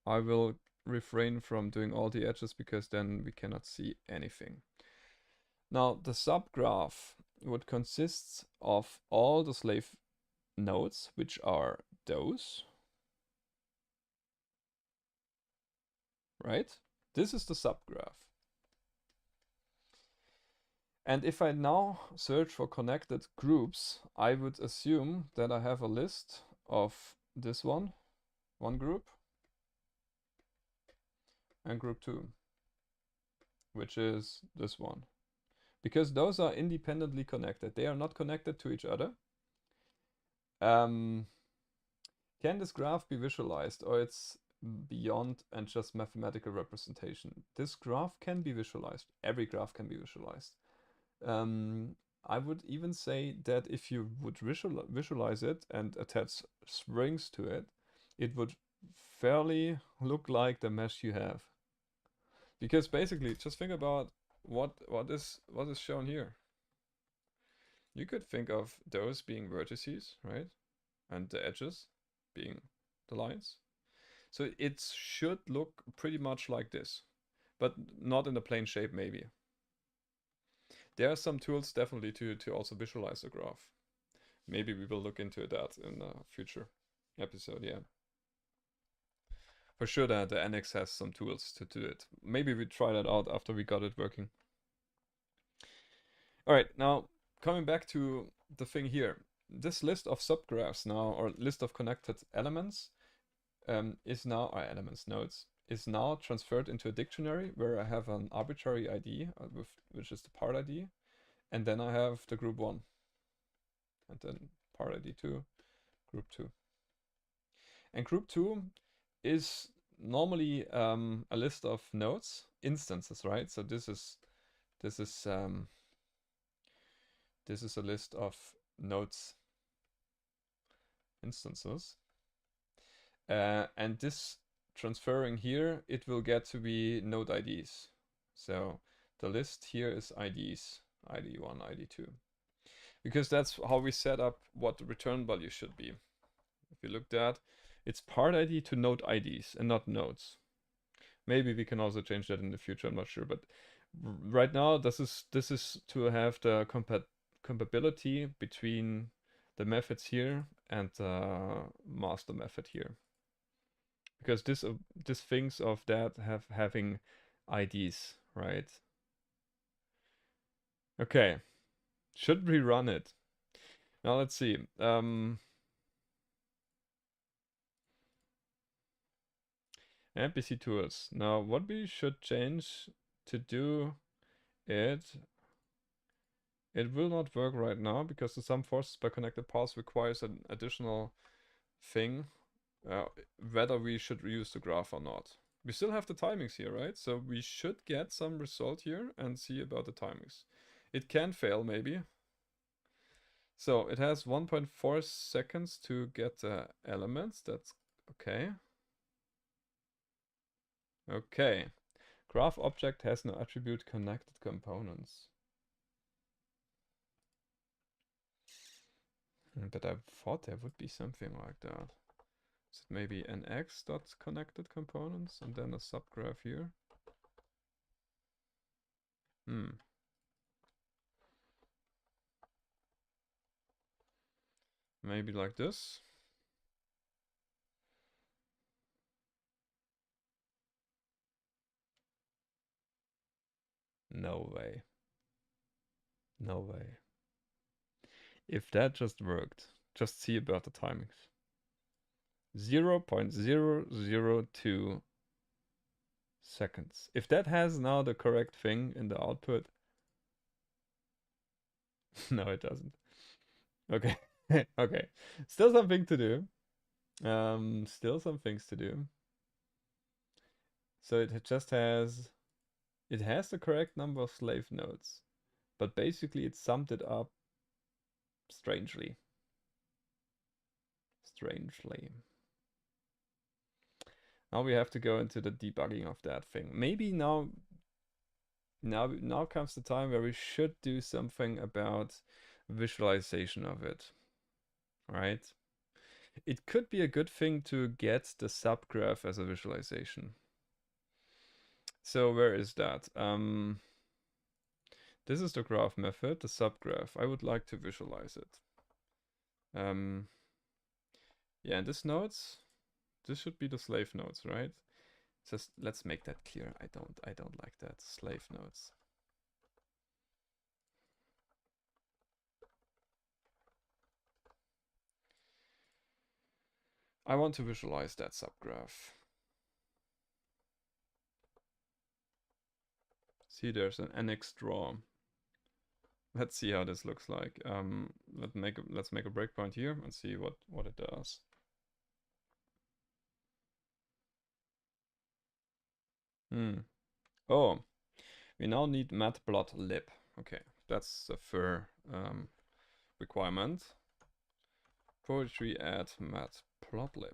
I will refrain from doing all the edges because then we cannot see anything. Now the subgraph would consist of all the slave nodes, which are those. Right? This is the subgraph. And if I now search for connected groups, I would assume that I have a list of this one group, and group 2, which is this one. Because those are independently connected. They are not connected to each other. Can this graph be visualized? Or it's beyond and just mathematical representation. This graph can be visualized. Every graph can be visualized. I would even say that if you would visualize it and attach springs to it, it would fairly look like the mesh you have. Because basically, just think about what is shown here. You could think of those being vertices, right? And the edges being the lines. So it should look pretty much like this, but not in a plane shape maybe. There are some tools definitely to also visualize the graph. Maybe we will look into that in a future episode, yeah. For sure that the NX has some tools to do it. Maybe we try that out after we got it working. Alright, now coming back to the thing here. This list of subgraphs now, or list of connected elements, is now, or elements nodes, is now transferred into a dictionary where I have an arbitrary ID, which is the part ID, and then I have the group 1, and then part ID 2, group 2. And group 2 is normally a list of nodes, instances, right? So this is a list of nodes instances. And this transferring here, it will get to be node IDs. So the list here is IDs, ID1, ID2. Because that's how we set up what the return value should be. If you look at, it's part ID to node IDs and not nodes. Maybe we can also change that in the future, I'm not sure. But right now, this is to have the compatibility between the methods here and the master method here. Because this thinks of that having IDs, right? Okay, should we run it? Now let's see. NPC tools. Now what we should change to do it. It will not work right now because the sum forces by connected paths requires an additional thing. Whether we should reuse the graph or not. We still have the timings here, right? So we should get some result here and see about the timings. It can fail maybe. So it has 1.4 seconds to get the elements. That's okay. Okay. Graph object has no attribute connected components. But I thought there would be something like that. Is it maybe an x dot connected components and then a subgraph here? Maybe like this. No way. No way. If that just worked, just see about the timings. 0.002 seconds. If that has now the correct thing in the output. No, it doesn't. Okay. Okay. Still something to do. Still some things to do. So it just has... It has the correct number of slave nodes. But basically it summed it up strangely. Now we have to go into the debugging of that thing. Maybe now comes the time where we should do something about visualization of it. Right? It could be a good thing to get the subgraph as a visualization. So where is that? This is the graph method, the subgraph. I would like to visualize it. Yeah, and this nodes, this should be the slave nodes, right? Just let's make that clear. I don't like that. Slave nodes. I want to visualize that subgraph. See, there's an NX draw. Let's see how this looks like. Let's make a breakpoint here and see what it does. Oh, we now need matplotlib. Okay, that's a fair requirement. Poetry add matplotlib.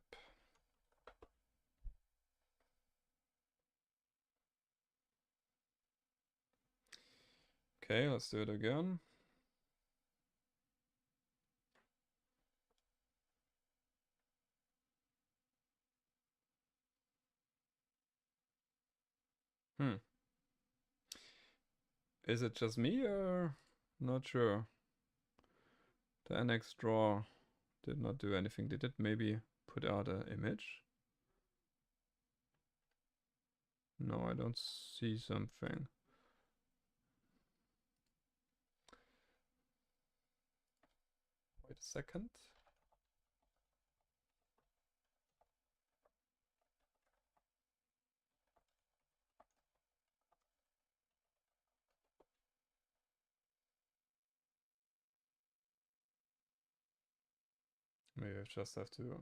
Okay, let's do it again. Is it just me or not sure? The NX draw did not do anything. Did it maybe put out an image? No, I don't see something. Wait a second. Maybe I just have to.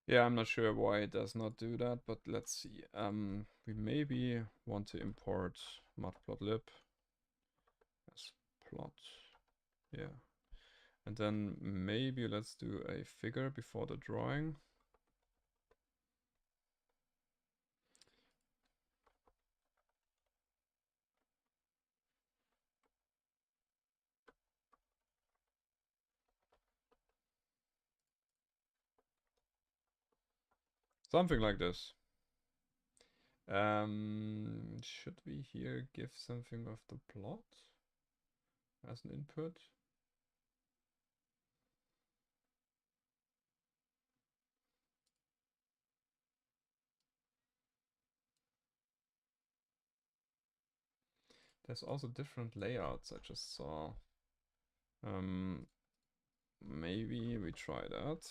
Yeah, I'm not sure why it does not do that, but let's see. We maybe want to import matplotlib as plot. Yeah. And then maybe let's do a figure before the drawing. Something like this. Should we here give something of the plot as an input? There's also different layouts I just saw. Maybe we try that.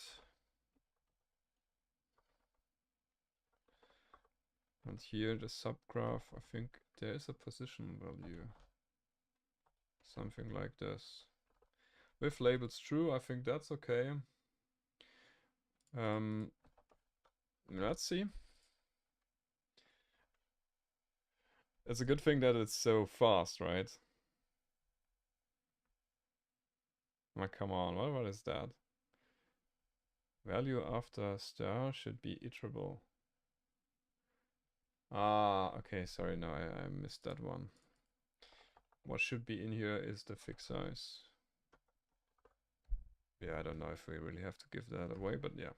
And here the subgraph, I think there is a position value. Something like this. With labels true, I think that's okay. Let's see. It's a good thing that it's so fast, right? Oh, come on, what is that? Value after star should be iterable. Ah, okay, sorry, no, I missed that one. What should be in here is the fixed size. Yeah, I don't know if we really have to give that away, but yeah.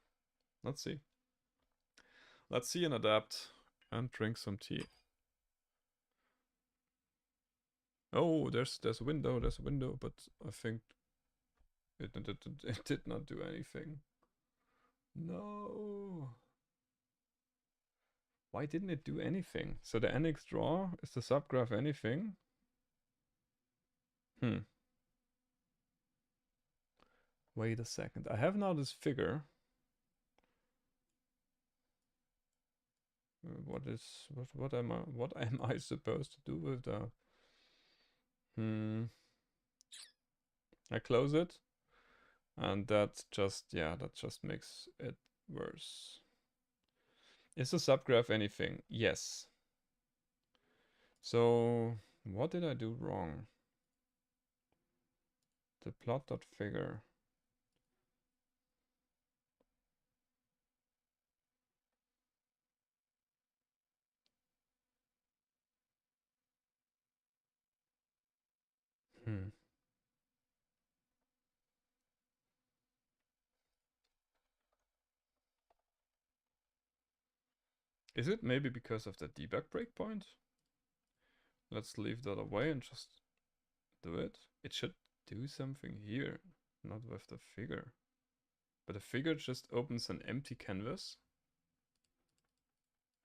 Let's see. Let's see and adapt and drink some tea. Oh, there's a window, but I think it did not do anything. No. Why didn't it do anything? So the NX draw, is the subgraph anything? Wait a second. I have now this figure. What am I supposed to do with that? I close it, and that just makes it worse. Is the subgraph anything? Yes. So what did I do wrong? The plot.figure. Is it maybe because of the debug breakpoint? Let's leave that away and just do it. It should do something here, not with the figure. But the figure just opens an empty canvas.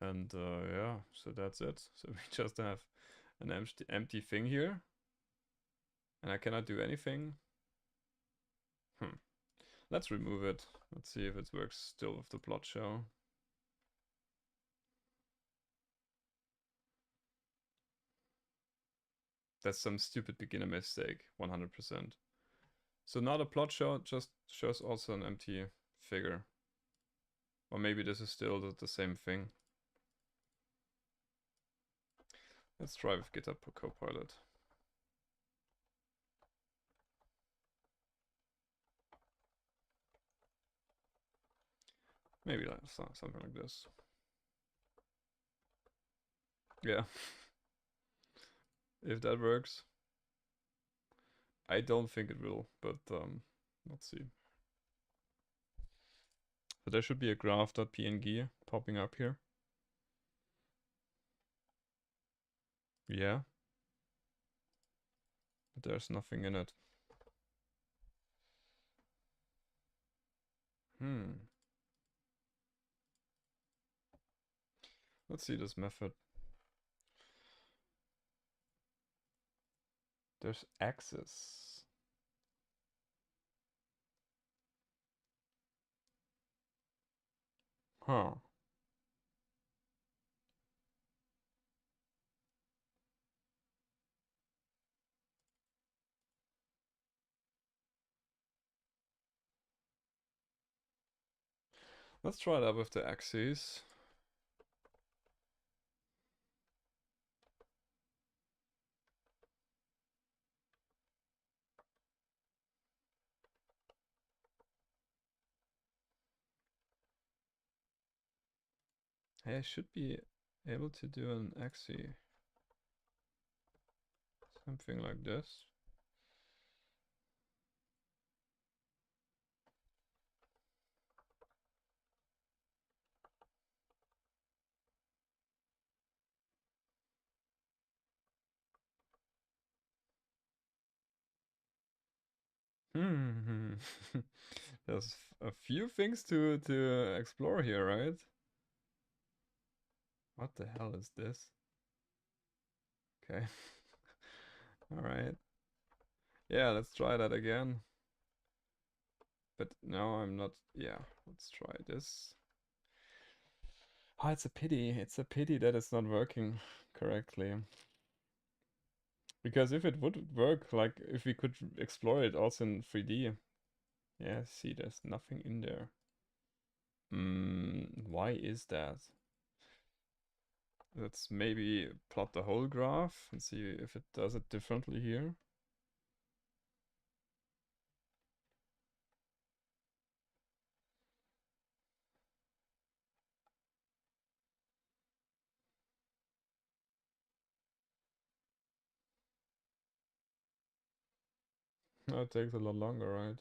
And yeah, so that's it. So we just have an empty thing here. And I cannot do anything. Let's remove it. Let's see if it works still with the plot show. That's some stupid beginner mistake, 100%. So now the plot show just shows also an empty figure. Or maybe this is still the same thing. Let's try with GitHub Copilot. Maybe like something like this. Yeah. If that works. I don't think it will, but let's see. So there should be a graph.png popping up here. Yeah. But there's nothing in it. Let's see this method. There's axis. Huh. Let's try that with the axes. Hey, I should be able to do an axis. Something like this. There's a few things to explore here, right? What the hell is this? Okay. All right. Yeah, let's try that again. But now I'm not... Yeah, let's try this. Oh, it's a pity. It's a pity that it's not working correctly. Because if it would work, like if we could explore it also in 3D. Yeah, see, there's nothing in there. Why is that? Let's maybe plot the whole graph and see if it does it differently here. Oh, it takes a lot longer, right?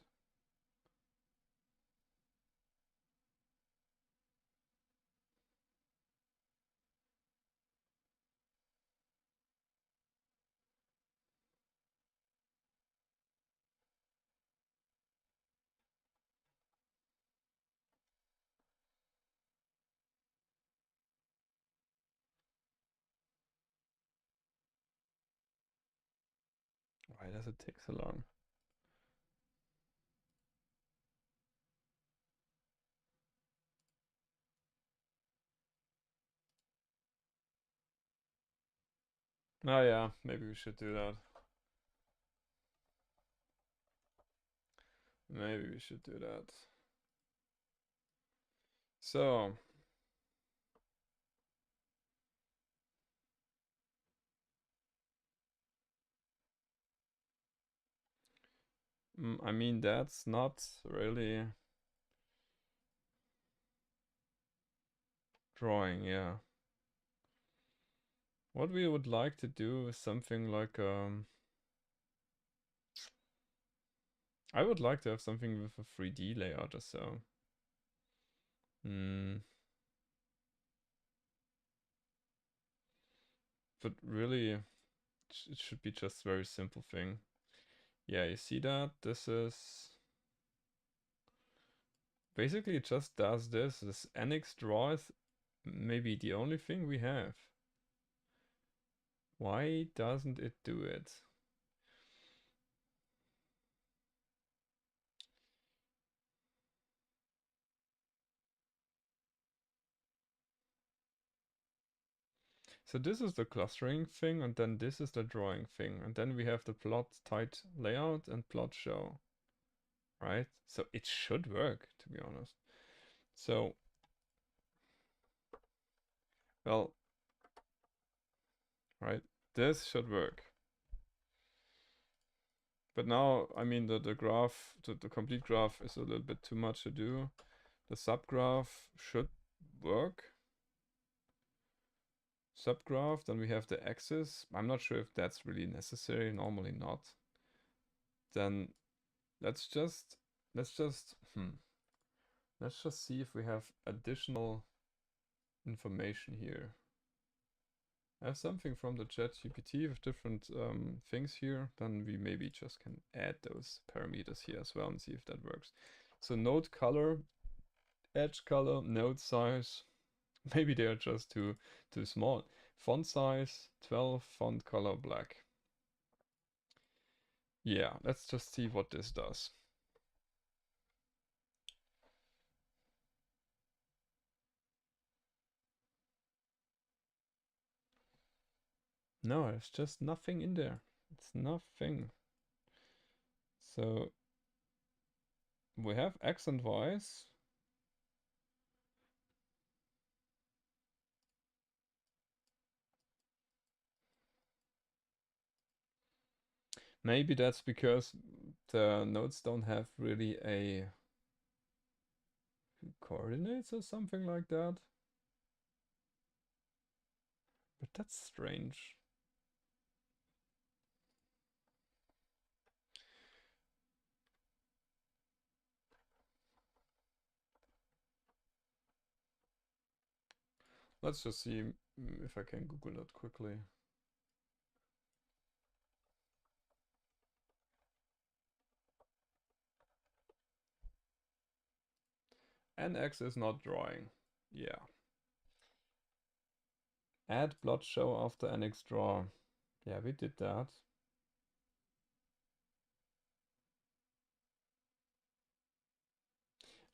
Why does it take so long? Oh yeah, maybe we should do that. Maybe we should do that. So, I mean, that's not really drawing, yeah. What we would like to do is something like, I would like to have something with a 3D layout or so. But really, it should be just very simple thing. Yeah, you see that? This is... Basically, it just does this. This NX draw is maybe the only thing we have. Why doesn't it do it? So this is the clustering thing, and then this is the drawing thing, and then we have the plot tight layout and plot show, right? So it should work, to be honest. So, well, right, this should work. But now, I mean, the graph, the complete graph is a little bit too much to do. The subgraph should work. Subgraph, then we have the axis. I'm not sure if that's really necessary, normally not. Then let's just see if we have additional information here. I have something from the ChatGPT with different things here. Then we maybe just can add those parameters here as well and see if that works. So node color, edge color, node size. Maybe they are just too small. Font size 12, font color black. Yeah, let's just see what this does. No, there's just nothing in there. It's nothing. So we have X and Y's. Maybe that's because the nodes don't have really a coordinates or something like that. But that's strange. Let's just see if I can Google that quickly. NX is not drawing. Yeah. Add plot show after NX draw. Yeah, we did that.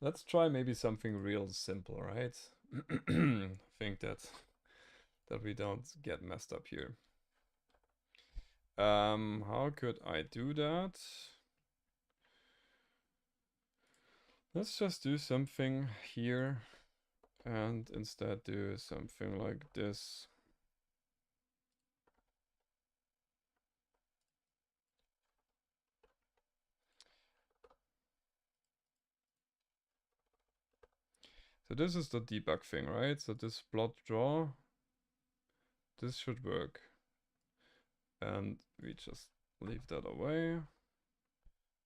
Let's try maybe something real simple, right? Think that we don't get messed up here. How could I do that? Let's just do something here and instead do something like this. So this is the debug thing, right? So this plot draw, this should work. And we just leave that away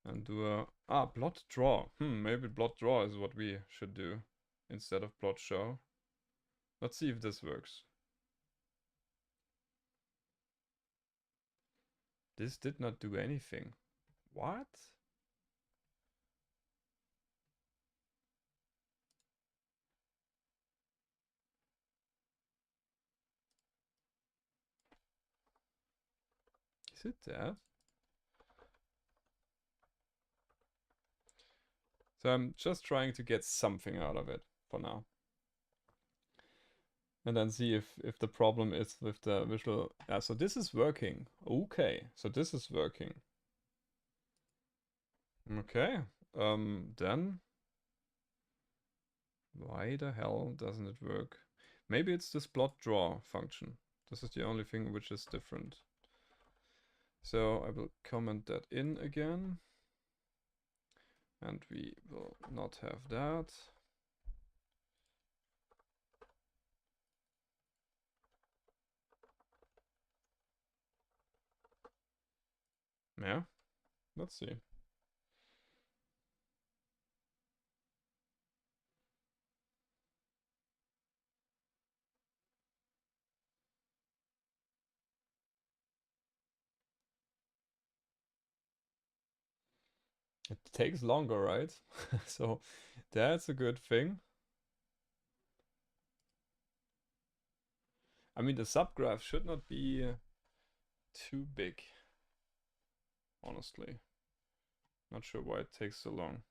and do a plot draw. Maybe plot draw is what we should do instead of plot show. Let's see if this works. This did not do anything. What? Is it that? So I'm just trying to get something out of it for now. And then see if the problem is with the visual. Yeah, so this is working. Okay, so this is working. Okay, then why the hell doesn't it work? Maybe it's this plot draw function. This is the only thing which is different. So I will comment that in again. And we will not have that. Yeah, let's see. It takes longer, right? So that's a good thing. I mean, the subgraph should not be too big, honestly. Not sure why it takes so long.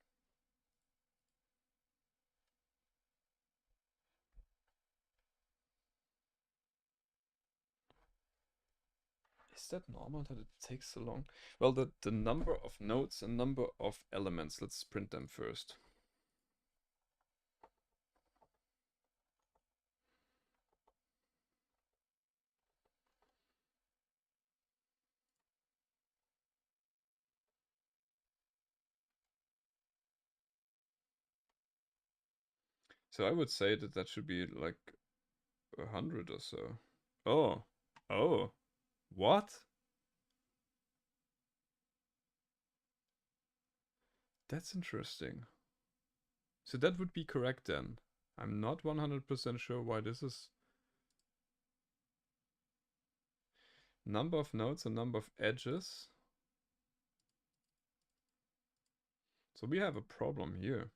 that normal that it takes so long? Well, the number of nodes and number of elements, let's print them first. So I would say that that should be like 100 or so. Oh, oh, what? That's interesting. So that would be correct then. I'm not 100% sure why this is. Number of nodes and number of edges. So we have a problem here.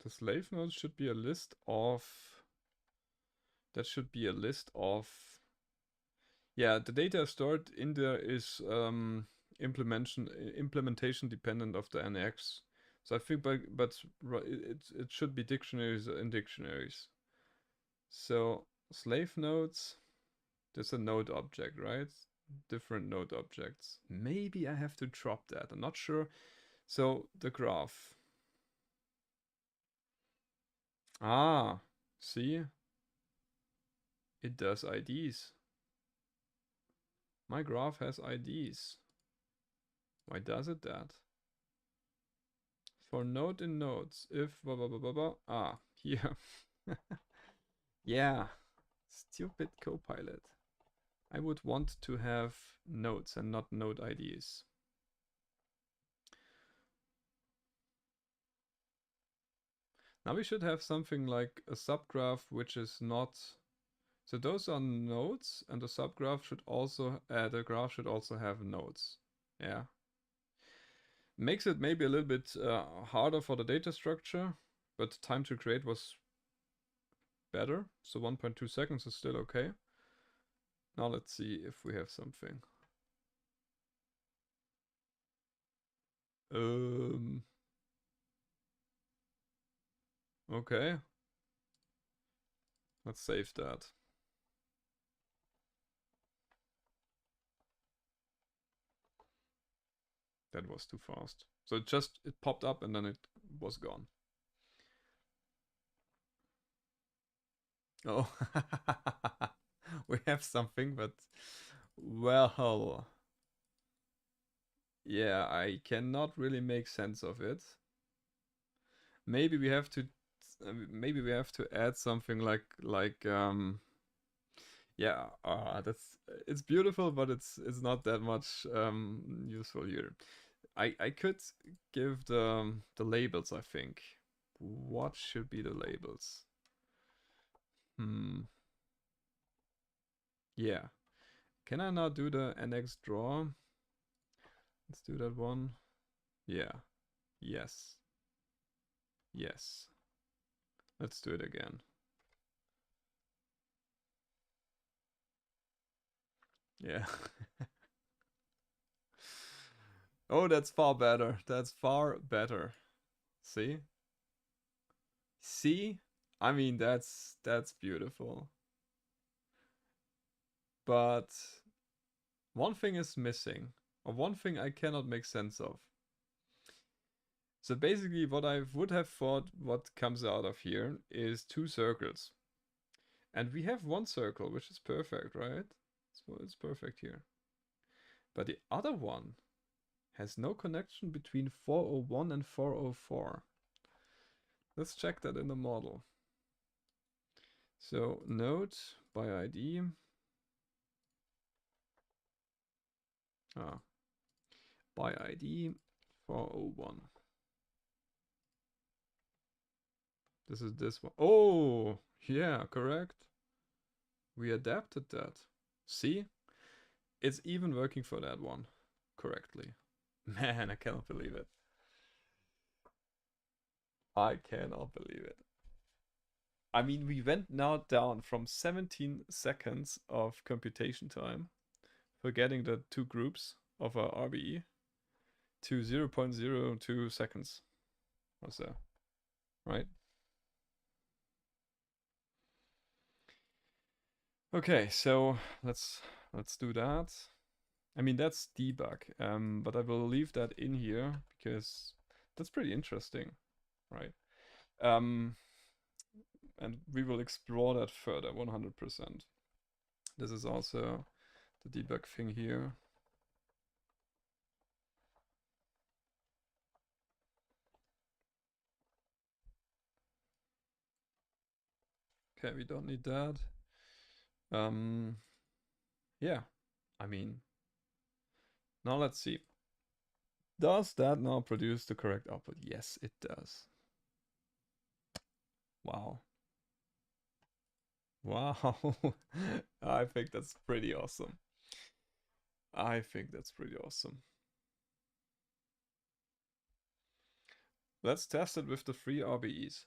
The slave nodes should be a list of... That should be a list of... Yeah, the data stored in there is implementation dependent of the NX. So I think, but it should be dictionaries in dictionaries. So slave nodes, there's a node object, right? Different node objects. Maybe I have to drop that. I'm not sure. So the graph. Ah, see? It does IDs. My graph has IDs. Why does it that? For node in nodes, if blah blah blah blah blah. Ah, here. Yeah, stupid Copilot. I would want to have nodes and not node IDs. Now we should have something like a subgraph which is not... So those are nodes, and the subgraph should also... the graph should also have nodes. Yeah. Makes it maybe a little bit harder for the data structure, but time to create was better. So 1.2 seconds is still okay. Now let's see if we have something. Okay. Let's save that. That was too fast. So it popped up and then it was gone. Oh, we have something, but well, yeah, I cannot really make sense of it. Maybe we have to add something like yeah, it's beautiful, but it's not that much useful here. I could give the labels, I think. What should be the labels? Yeah. Can I now do the NX draw? Let's do that one. Yeah. Yes. Yes. Let's do it again. Yeah. Oh, that's far better. That's far better. See? See? I mean, that's beautiful. But one thing is missing, or one thing I cannot make sense of. So basically what I would have thought what comes out of here is two circles. And we have one circle, which is perfect, right? So it's perfect here. But the other one has no connection between 401 and 404. Let's check that in the model. So node by ID. By ID 401. This is this one. Oh, yeah, correct. We adapted that. See? It's even working for that one correctly. Man, I cannot believe it. I cannot believe it. I mean, we went now down from 17 seconds of computation time for getting the two groups of our RBE to 0.02 seconds or so, right? Okay, so let's do that. I mean, that's debug, but I will leave that in here because that's pretty interesting, right? Um, and we will explore that further 100%. This is also the debug thing here. Okay, we don't need that. Yeah, I mean, now let's see. Does that now produce the correct output? Yes, it does. Wow. Wow. I think that's pretty awesome. I think that's pretty awesome. Let's test it with the 3 RBEs.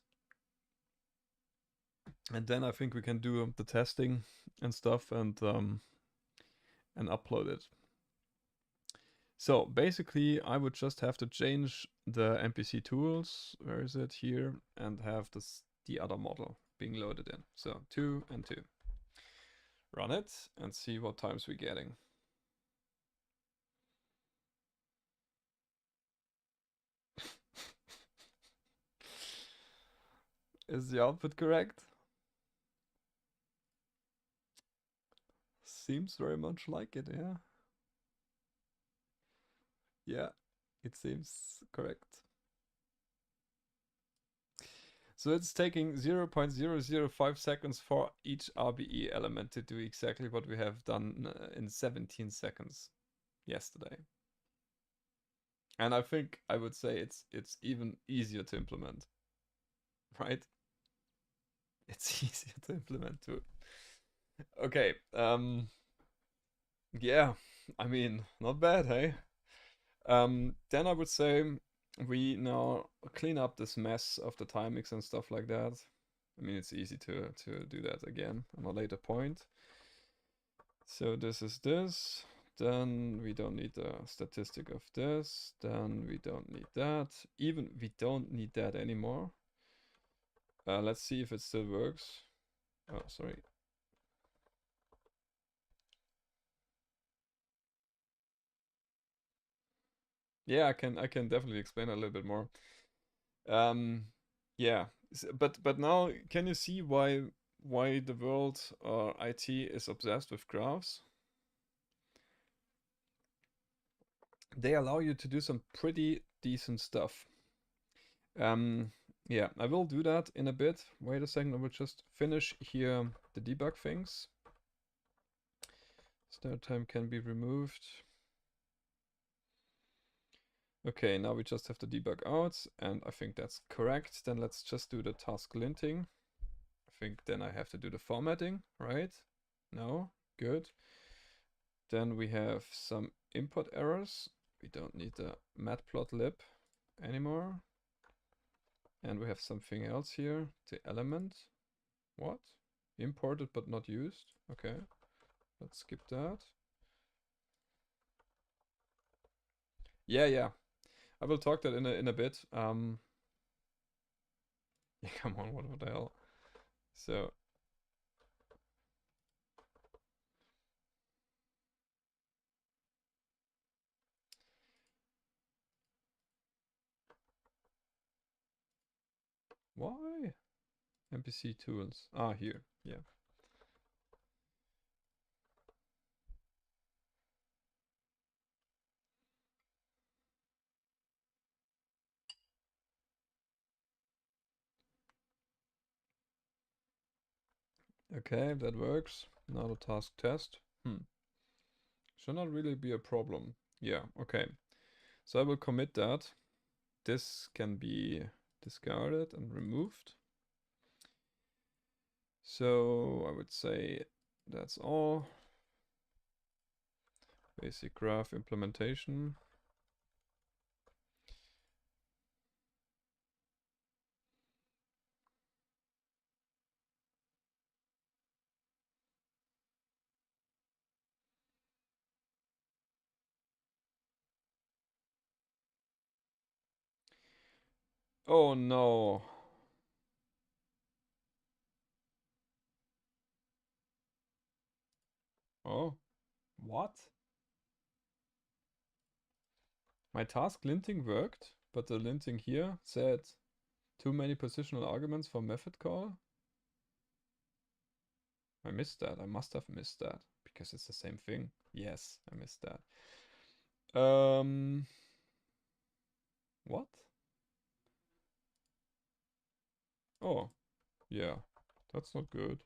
And then I think we can do the testing and stuff and upload it. So basically I would just have to change the MPC tools, where is it here, and have the other model being loaded in. So 2 and 2. Run it and see what times we're getting. Is the output correct? Seems very much like it, yeah. Yeah, it seems correct. So it's taking 0.005 seconds for each RBE element to do exactly what we have done in 17 seconds yesterday. And I think I would say it's even easier to implement, right? It's easier to implement too. Okay, yeah, I mean, not bad, hey? Then I would say we now clean up this mess of the timings and stuff like that. I mean, it's easy to do that again on a later point. So this is this. Then we don't need the statistic of this. Then we don't need that. Even we don't need that anymore. Let's see if it still works. Oh, sorry. Yeah, I can definitely explain a little bit more. Yeah, but now can you see why the world or IT is obsessed with graphs? They allow you to do some pretty decent stuff. Yeah, I will do that in a bit. Wait a second, I will just finish here the debug things. Start time can be removed. Okay, now we just have to debug out, and I think that's correct. Then let's just do the task linting. I think then I have to do the formatting, right? No? Good. Then we have some input errors. We don't need the matplotlib anymore. And we have something else here, the element. What? Imported but not used. Okay, let's skip that. Yeah. I will talk that in a bit. Yeah, come on, what the hell? So why? MPC tools. Ah, here. Yeah. Okay, that works. Now the task test. Should not really be a problem. Yeah, okay. So I will commit that. This can be discarded and removed. So I would say that's all. Basic graph implementation. Oh no. Oh, what? My task linting worked, but the linting here said too many positional arguments for method call. I missed that. I must have missed that because it's the same thing. Yes, I missed that. What? Oh, yeah, that's not good.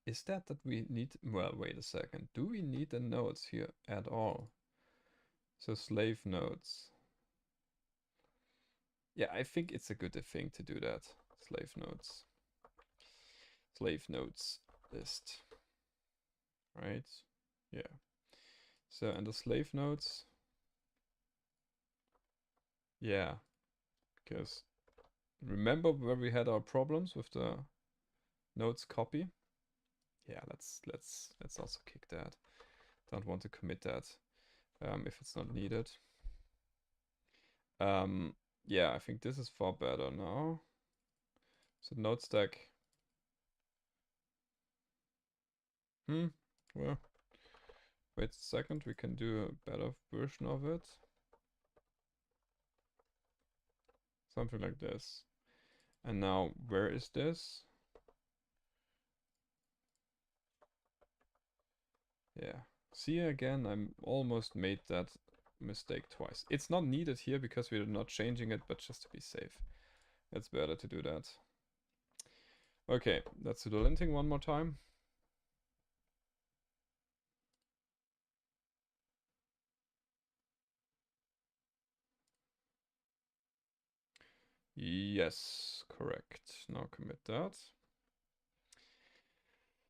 Is that we need, well, wait a second. Do we need the nodes here at all? So slave nodes. Yeah, I think it's a good thing to do that. Slave nodes. Slave nodes list. Right? Yeah. So, and the slave nodes. Yeah. Because remember where we had our problems with the nodes copy? Yeah, let's also kick that. Don't want to commit that if it's not needed. Yeah, I think this is far better now. So node stack. Well, wait a second, we can do a better version of it. Something like this. And now, where is this? Yeah. See again, I'm almost made that mistake twice. It's not needed here because we're not changing it, but just to be safe. It's better to do that. Okay, let's do the linting one more time. Yes, correct. Now commit that.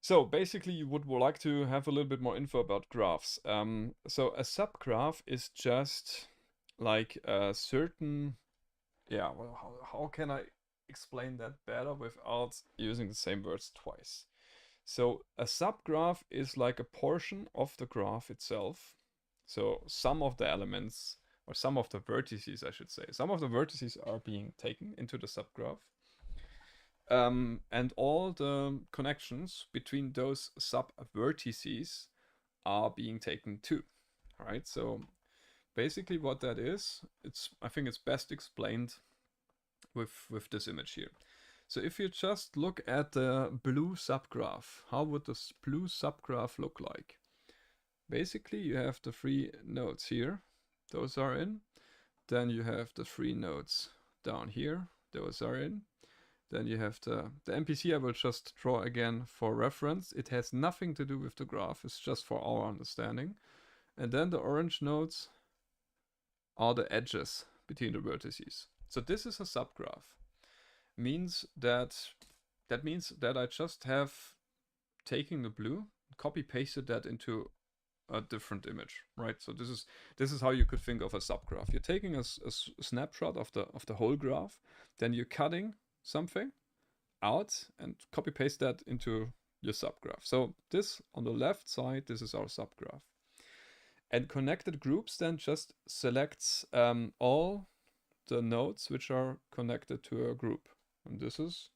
So basically you would like to have a little bit more info about graphs. So a subgraph is just like a certain, yeah, well, how can I explain that better without using the same words twice? So a subgraph is like a portion of the graph itself. So some of the elements, or some of the vertices, I should say, some of the vertices are being taken into the subgraph. And all the connections between those sub-vertices are being taken too. All right, so basically what that is, I think it's best explained with this image here. So if you just look at the blue subgraph, how would this blue subgraph look like? Basically, you have the 3 nodes here, those are in. Then you have the 3 nodes down here, those are in. Then you have the NPC I will just draw again for reference. It has nothing to do with the graph, it's just for our understanding. And then the orange nodes are the edges between the vertices. So this is a subgraph. That means that I just have taken the blue, copy pasted that into a different image, right? So this is how you could think of a subgraph. You're taking a snapshot of the whole graph, then you're cutting something out and copy paste that into your subgraph. So this on the left side, this is our subgraph. And connected groups then just selects all the nodes which are connected to a group. And this is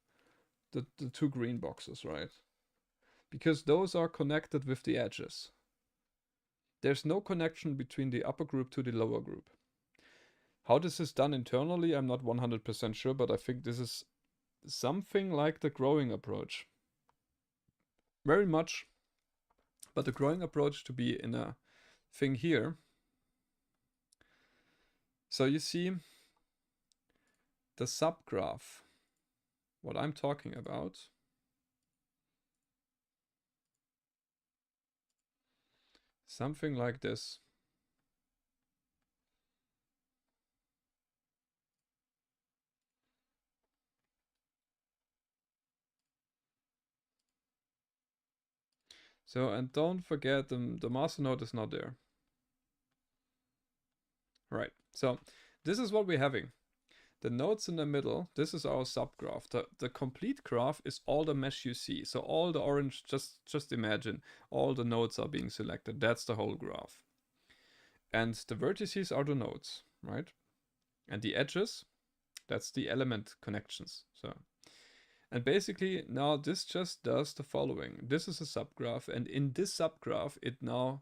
the 2 green boxes, right? Because those are connected with the edges. There's no connection between the upper group to the lower group. How this is done internally, I'm not 100% sure, but I think this is something like the growing approach. Very much, but the growing approach to be in a thing here. So you see the subgraph, what I'm talking about. Something like this. So, and don't forget the master node is not there. Right, so this is what we're having. The nodes in the middle, this is our subgraph. The complete graph is all the mesh you see. So all the orange, just imagine, all the nodes are being selected. That's the whole graph. And the vertices are the nodes, right? And the edges, that's the element connections. So, And basically now this just does the following. This is a subgraph, and in this subgraph it now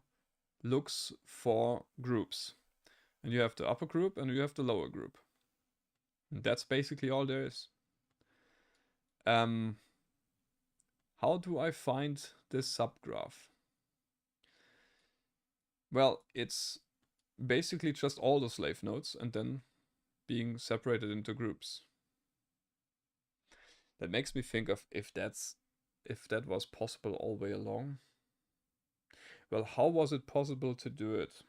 looks for groups. And you have the upper group and you have the lower group. And that's basically all there is. How do I find this subgraph? Well, it's basically just all the slave nodes and then being separated into groups. That makes me think of if that was possible all the way along. Well, how was it possible to do it?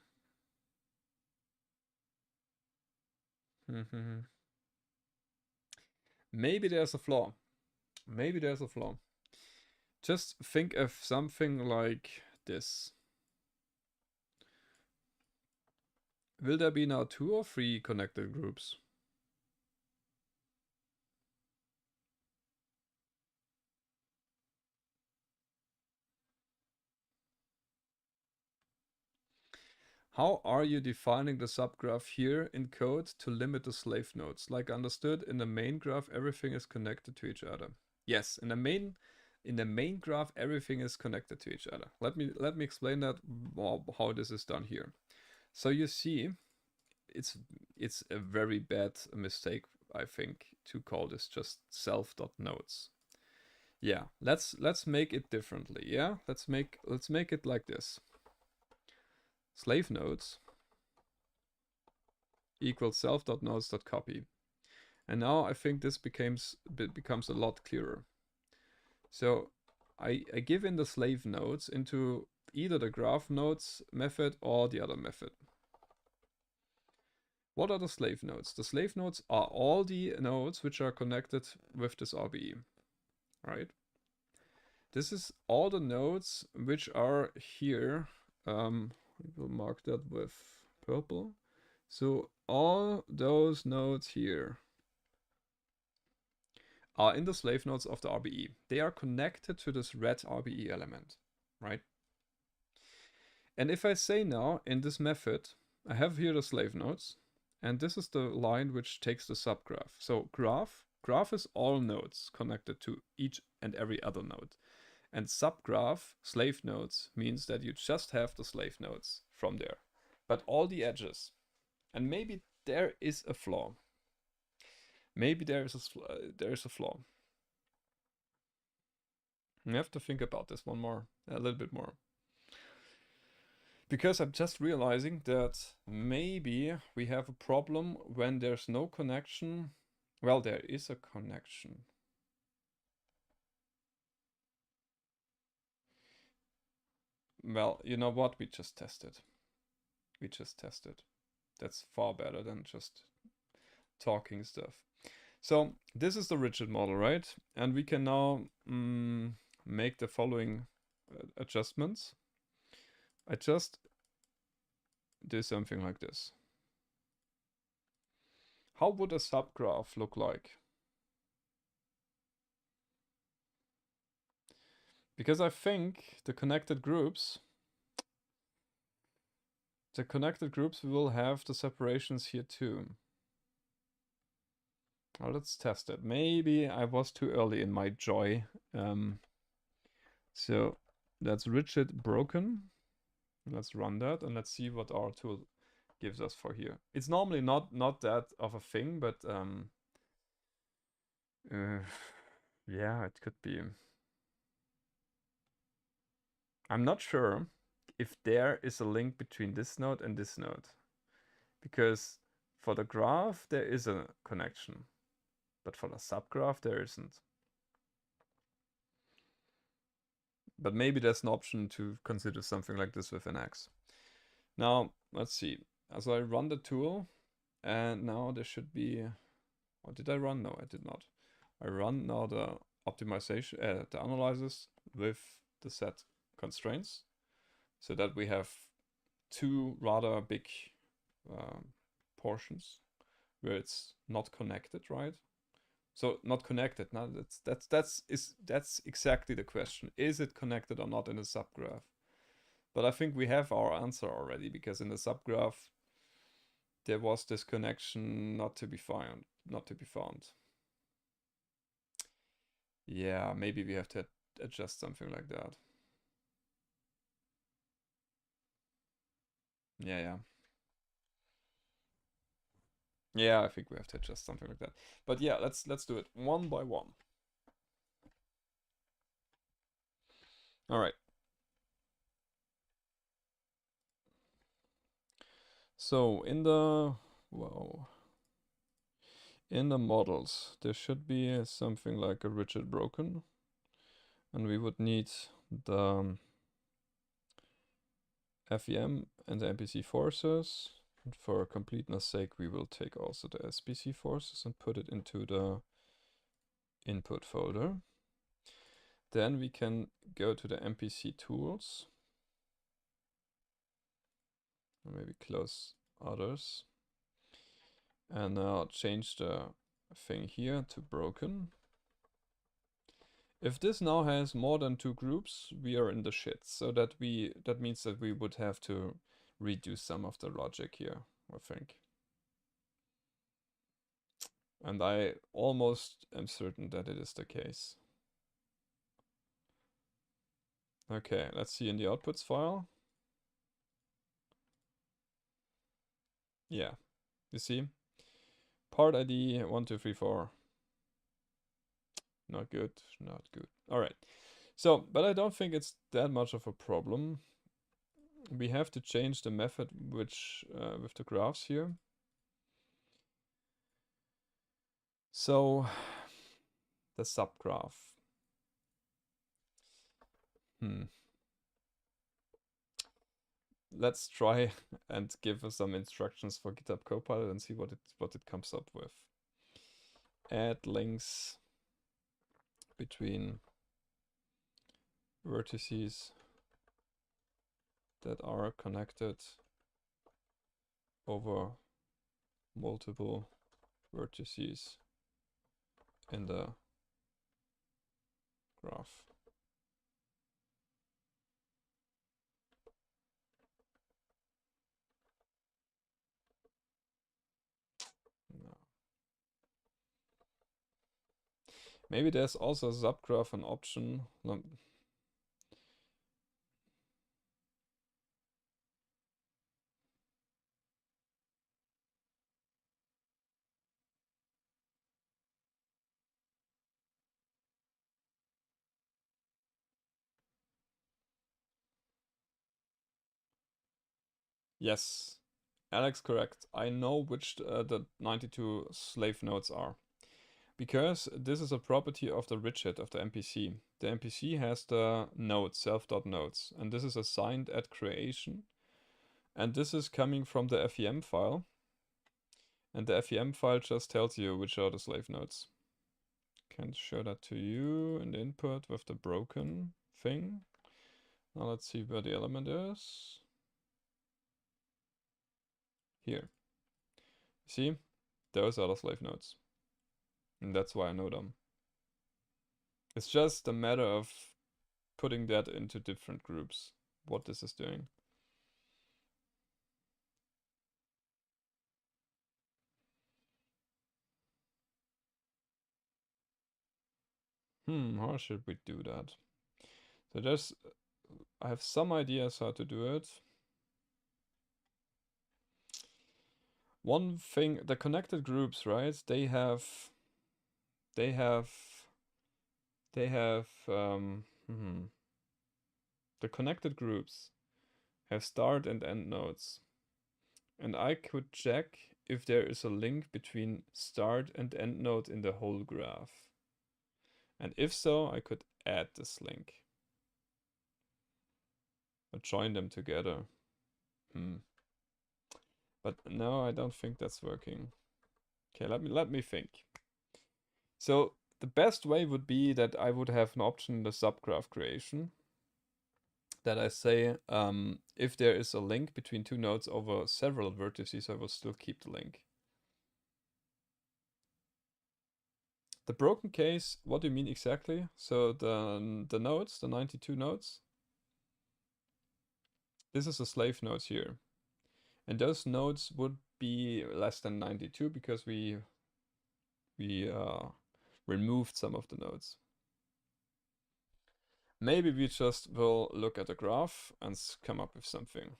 Maybe there's a flaw. Maybe there's a flaw. Just think of something like this. Will there be now 2 or 3 connected groups? How are you defining the subgraph here in code to limit the slave nodes? Like understood, in the main graph, everything is connected to each other. Yes, in the main graph, everything is connected to each other. Let me explain that how this is done here. So you see, it's a very bad mistake, I think, to call this just self.nodes. Yeah, let's make it differently. Yeah, let's make it like this. Slave nodes equals self.nodes.copy. And now I think this becomes a lot clearer. So I give in the slave nodes into either the graph nodes method or the other method. What are the slave nodes? The slave nodes are all the nodes which are connected with this RBE, right? This is all the nodes which are here. We will mark that with purple. So all those nodes here are in the slave nodes of the RBE. They are connected to this red RBE element, right? And if I say now in this method, I have here the slave nodes, and this is the line which takes the subgraph. So graph is all nodes connected to each and every other node. And subgraph, slave nodes, means that you just have the slave nodes from there. But all the edges. And maybe there is a flaw. Maybe there is a flaw. You have to think about this a little bit more. Because I'm just realizing that maybe we have a problem when there's no connection. Well, there is a connection. Well, you know what? We just tested. That's far better than just talking stuff. So this is the rigid model, right? And we can now make the following adjustments. I just do something like this. How would a subgraph look like? Because I think the connected groups will have the separations here too. Well, let's test it. Maybe I was too early in my joy. So that's rigid broken. Let's run that and let's see what our tool gives us for here. It's normally not that of a thing, but yeah, it could be. I'm not sure if there is a link between this node and this node, because for the graph there is a connection, but for the subgraph there isn't. But maybe there's an option to consider something like this with NX. Now, let's see. As I run the tool, and now there should be... What did I run? No, I did not. I run now the optimization, the analyzers with the set constraints, so that we have 2 rather big portions where it's not connected, right? So not connected. Now that's exactly the question. Is it connected or not in the subgraph? But I think we have our answer already, because in the subgraph there was this connection not to be found. Yeah, maybe we have to adjust something like that. Yeah, yeah. Yeah, I think we have to adjust something like that. But yeah, let's do it one by one. All right. So in the models, there should be something like a rigid broken, and we would need the FEM and the MPC forces. And for completeness sake, we will take also the SPC forces and put it into the input folder. Then we can go to the MPC tools. Maybe close others. And now change the thing here to broken. If this now has more than 2 groups, we are in the shit. So that means that we would have to redo some of the logic here, I think. And I almost am certain that it is the case. Okay, let's see in the outputs file. Yeah, you see? Part ID 1234. Not good, not good. All right. So, but I don't think it's that much of a problem. We have to change the method which with the graphs here. So the subgraph. Let's try and give us some instructions for GitHub Copilot and see what it comes up with. Add links between vertices that are connected over multiple vertices in the graph. No. Maybe there's also a subgraph an option. Yes, Alex, correct. I know which the 92 slave nodes are. Because this is a property of the rigid of the MPC. The MPC has the node, self.nodes, and this is assigned at creation. And this is coming from the FEM file. And the FEM file just tells you which are the slave nodes. Can show that to you in the input with the broken thing. Now let's see where the element is. Here. See? Those are the slave nodes. And that's why I know them. It's just a matter of putting that into different groups, what this is doing. How should we do that? So I have some ideas how to do it. One thing, the connected groups, right? They have the connected groups have start and end nodes. And I could check if there is a link between start and end node in the whole graph. And if so, I could add this link. Or join them together. But no, I don't think that's working. Okay, let me think. So the best way would be that I would have an option in the subgraph creation that I say if there is a link between two nodes over several vertices, I will still keep the link. The broken case, what do you mean exactly? So the nodes, the 92 nodes, this is a slave nodes here. And those nodes would be less than 92 because we removed some of the nodes. maybe we just will look at the graph and come up with something.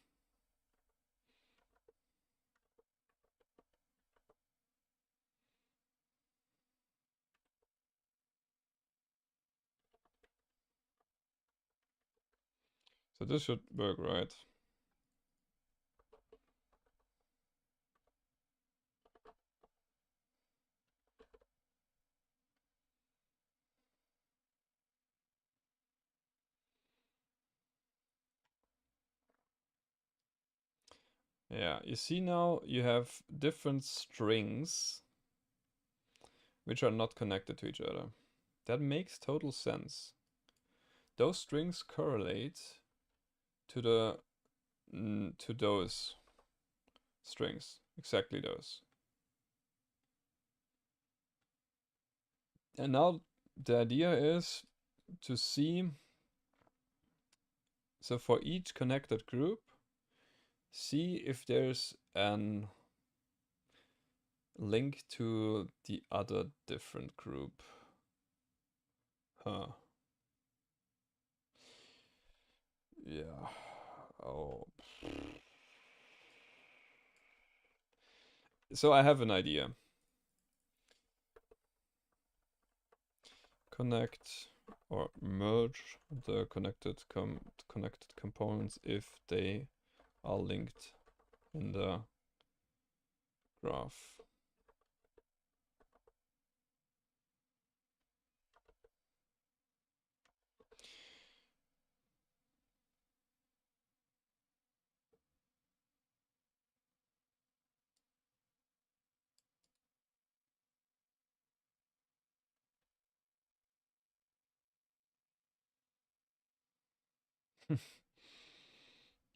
So this should work, right? Yeah, you see now you have different strings which are not connected to each other. That makes total sense. Those strings correlate to the to those strings, exactly those. And now the idea is to see, so for each connected group, see if there's an link to the other different group. Huh. Yeah. Oh. So I have an idea. Connect or merge the connected components if they are linked in the graph.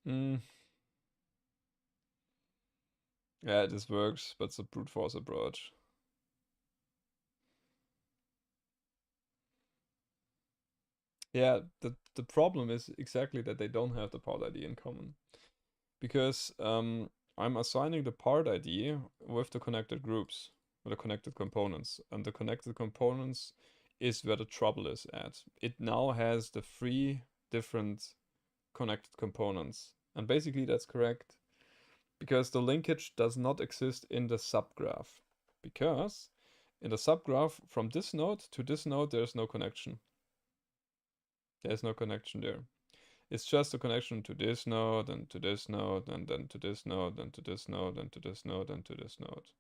mm. Yeah, this works, but it's a brute force approach. Yeah, the problem is exactly that they don't have the part ID in common. Because I'm assigning the part ID with the connected groups, with the connected components. And the connected components is where the trouble is at. It now has the 3 different connected components. And basically that's correct. Because the linkage does not exist in the subgraph. Because in the subgraph from this node to this node there's no connection. There's no connection there. It's just a connection to this node and to this node and then to this node and to this node and to this node and to this node.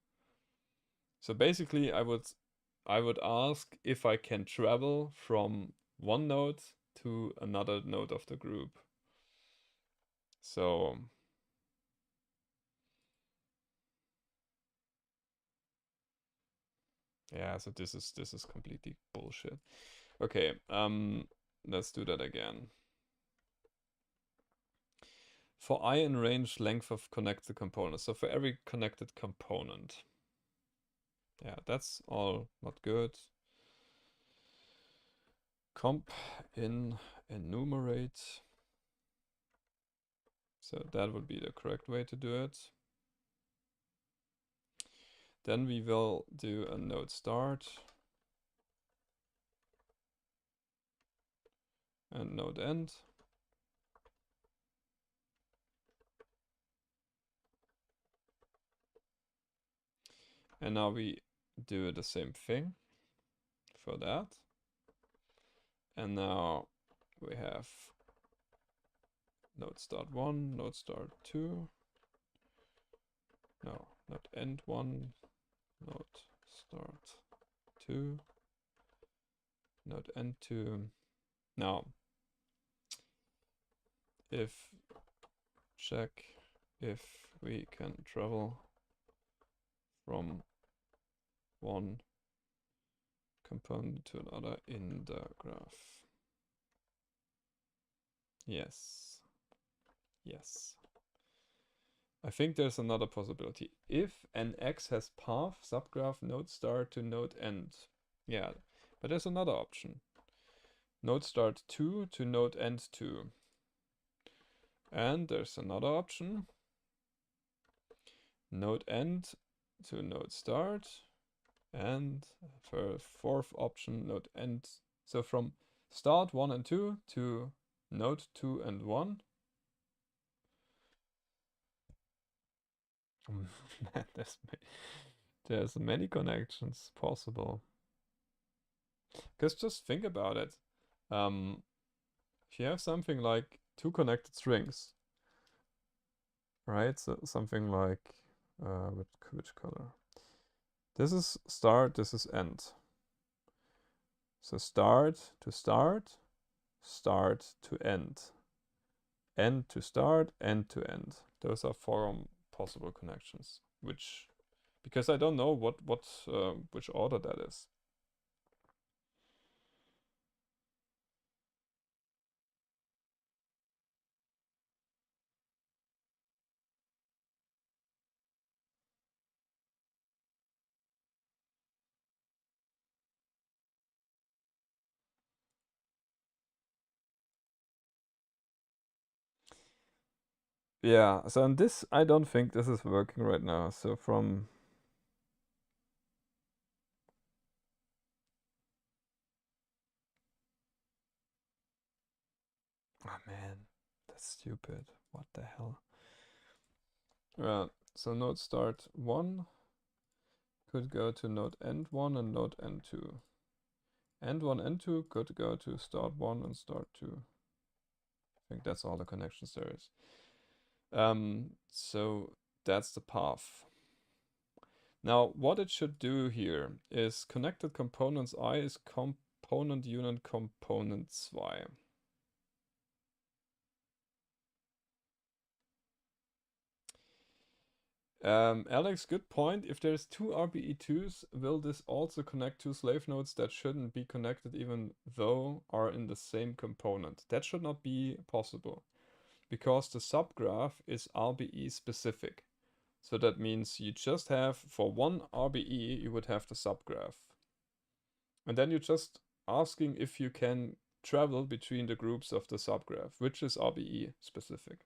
So basically I would ask if I can travel from one node to another node of the group. So yeah, so this is completely bullshit. Okay, let's do that again. For I in range length of connected components. So for every connected component. Yeah, that's all not good. Comp in enumerate. So that would be the correct way to do it. Then we will do a node start and node end. And now we do the same thing for that. And now we have node start 1, node start 2. No, node end 1, node start 2, node end 2. Now, if check if we can travel from one component to another in the graph. Yes. Yes. I think there's another possibility. If an x has path subgraph node start to node end. Yeah, but there's another option. Node start 2 to node end 2. And there's another option. Node end to node start. And for fourth option, node end. So from start 1 and 2 to node 2 and 1. Man, there's many connections possible. Because just think about it. If you have something like two connected strings, right? So something like which color? This is start, this is end. So start to start, start to end. End to start, end to end. Those are four possible connections. Which, because I don't know which order that is. Yeah, so on this, I don't think this is working right now. So from... Oh man, that's stupid. What the hell? So node start 1 could go to node end 1 and node end 2. End 1, end 2 could go to start 1 and start 2. I think that's all the connections there is. So that's the path. Now, what it should do here is connected components I is component unit component 2. Alex, good point. If there's two RBE2s, will this also connect two slave nodes that shouldn't be connected even though are in the same component? That should not be possible because the subgraph is RBE specific. So that means you just have, for one RBE, you would have the subgraph. And then you're just asking if you can travel between the groups of the subgraph, which is RBE specific.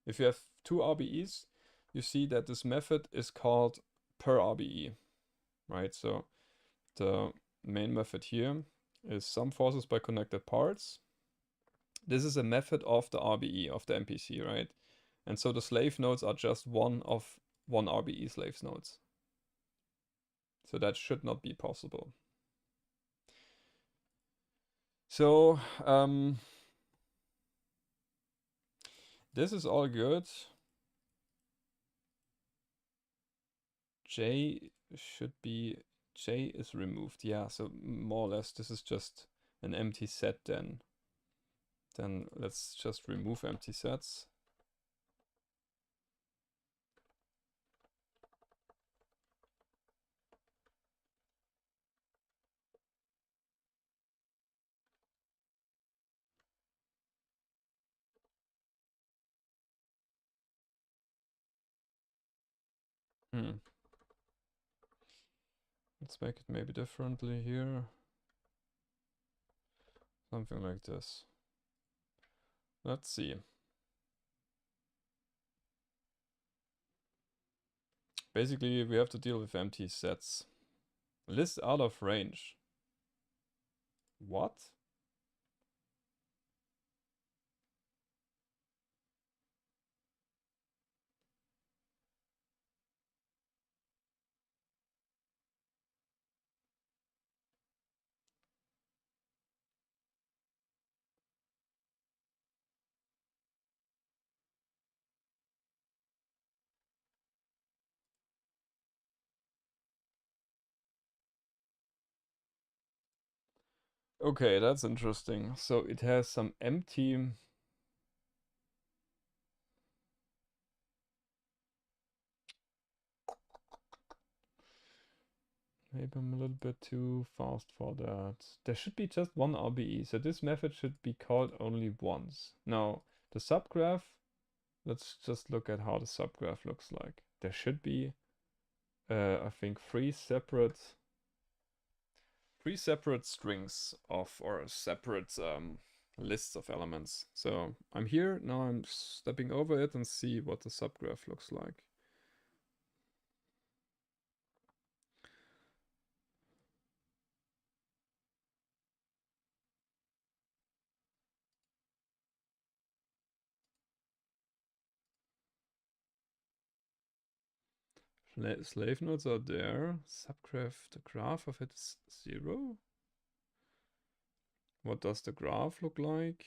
If you have two RBEs, you see that this method is called per RBE, right? So the main method here is sum forces by connected parts. This is a method of the RBE, of the MPC, right? And so the slave nodes are just one of one RBE slave nodes. So that should not be possible. So this is all good. J should be, J is removed. Yeah, so more or less this is just an empty set then. Then let's just remove empty sets. Let's make it maybe differently here. Something like this. Let's see. Basically, we have to deal with empty sets. List out of range. What? Okay, that's interesting. So it has some empty... Maybe I'm a little bit too fast for that. There should be just one RBE, so this method should be called only once. Now, the subgraph, let's just look at how the subgraph looks like. There should be, I think, three separate strings of, or separate lists of elements. So I'm here, now I'm stepping over it and see what the subgraph looks like. slave nodes are there. Subgraph, the graph of it is 0. What does the graph look like?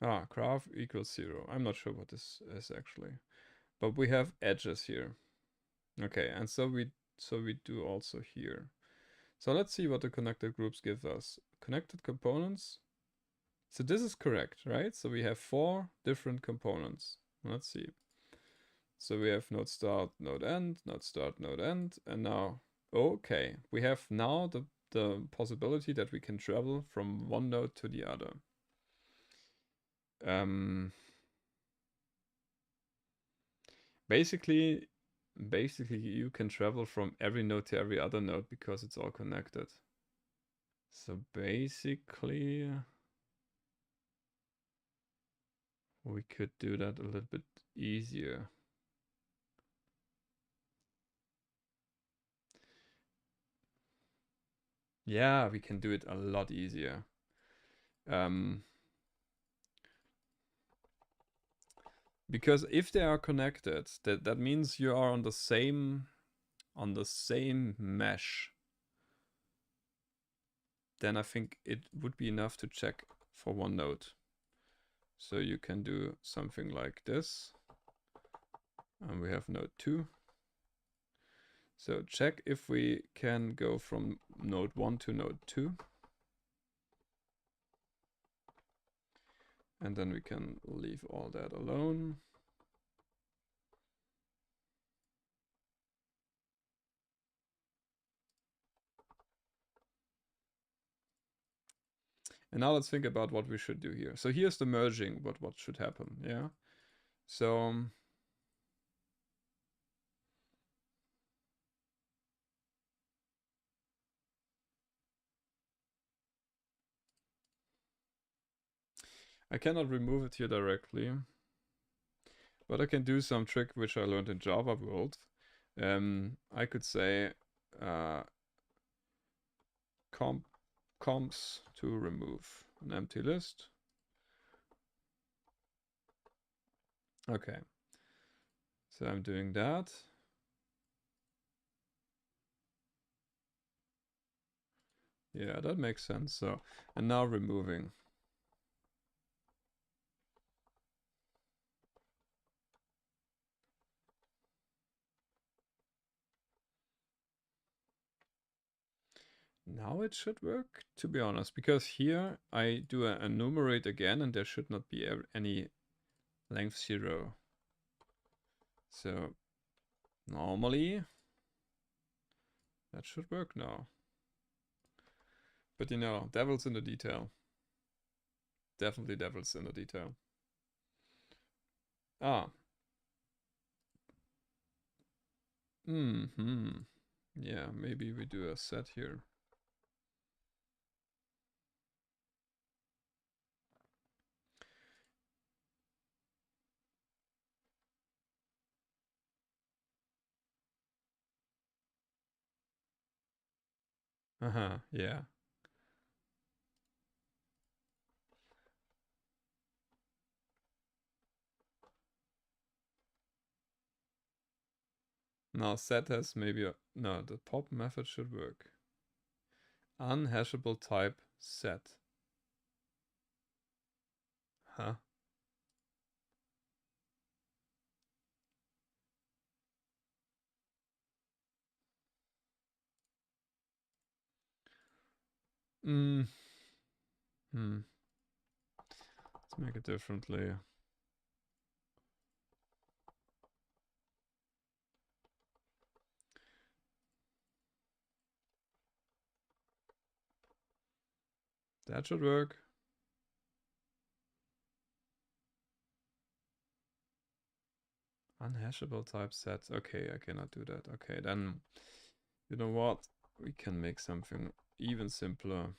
Ah, graph equals 0. I'm not sure what this is actually. But we have edges here. Okay, and so we do also here. So let's see what the connected groups give us. Connected components. So this is correct, right? So we have 4 different components. Let's see. So we have node start, node end, node start, node end, and now, okay, we have now the possibility that we can travel from one node to the other. Basically you can travel from every node to every other node because it's all connected. So basically we could do that a little bit easier. Yeah, we can do it a lot easier. Because if they are connected, that means you are on the same mesh. Then I think it would be enough to check for one node. So you can do something like this. And we have node 2. So check if we can go from node 1 to node 2. And then we can leave all that alone. And now let's think about what we should do here. So here's the merging, what should happen, yeah? So I cannot remove it here directly, but I can do some trick which I learned in Java world. I could say comps to remove an empty list. Okay, so I'm doing that. Yeah, that makes sense. So, and now removing. Now it should work, to be honest, because here I do a enumerate again and there should not be any length 0. So normally that should work now. But you know, devil's in the detail. Definitely devil's in the detail. Ah. Yeah, maybe we do a set here. Yeah. Now set has maybe no, the pop method should work. Unhashable type set. Huh? Let's make it differently. That should work. Unhashable type sets. Okay, I cannot do that. Okay, then you know what? We can make something even simpler.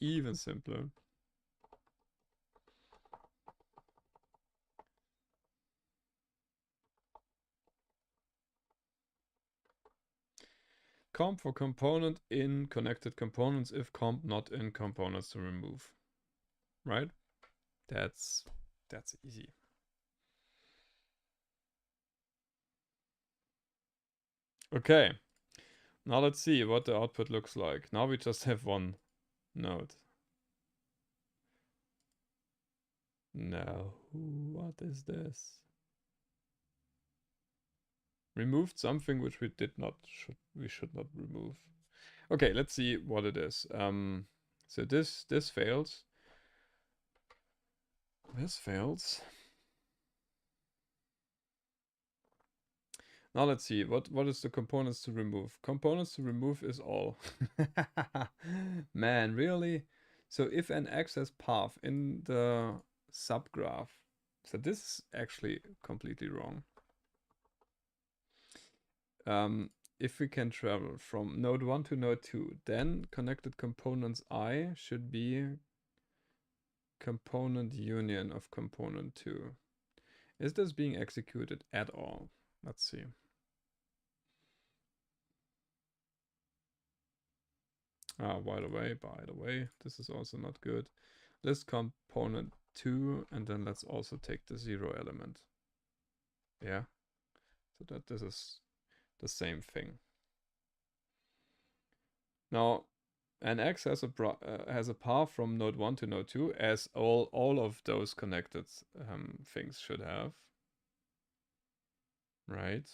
Even simpler. Comp for component in connected components if comp not in components to remove. right? That's easy. Okay, now let's see what the output looks like. Now we just have one node. No, what is this? Removed something which we should not remove. Okay, let's see what it is. So this fails. This fails. Now let's see, what is the components to remove? Components to remove is all. Man, really? So if an access path in the subgraph, so this is actually completely wrong. If we can travel from node 1 to node 2, then connected components I should be component union of component 2. Is this being executed at all? Let's see. By the way, this is also not good. List component 2, and then let's also take the 0 element. Yeah, so that this is the same thing. Now, an X has a path from node 1 to node 2, as all of those connected things should have. Right?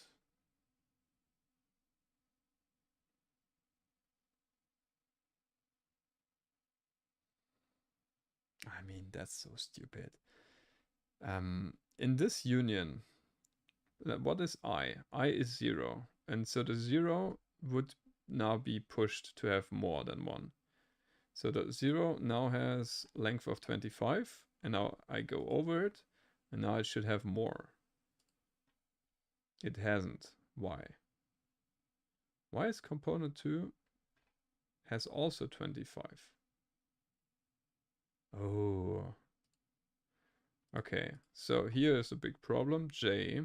I mean, that's so stupid. In this union, what is I? I is 0. And so the 0 would now be pushed to have more than 1. So the 0 now has length of 25. And now I go over it. And now it should have more. It hasn't. Why? Why is component 2 has also 25? Oh. Okay, so here is a big problem. J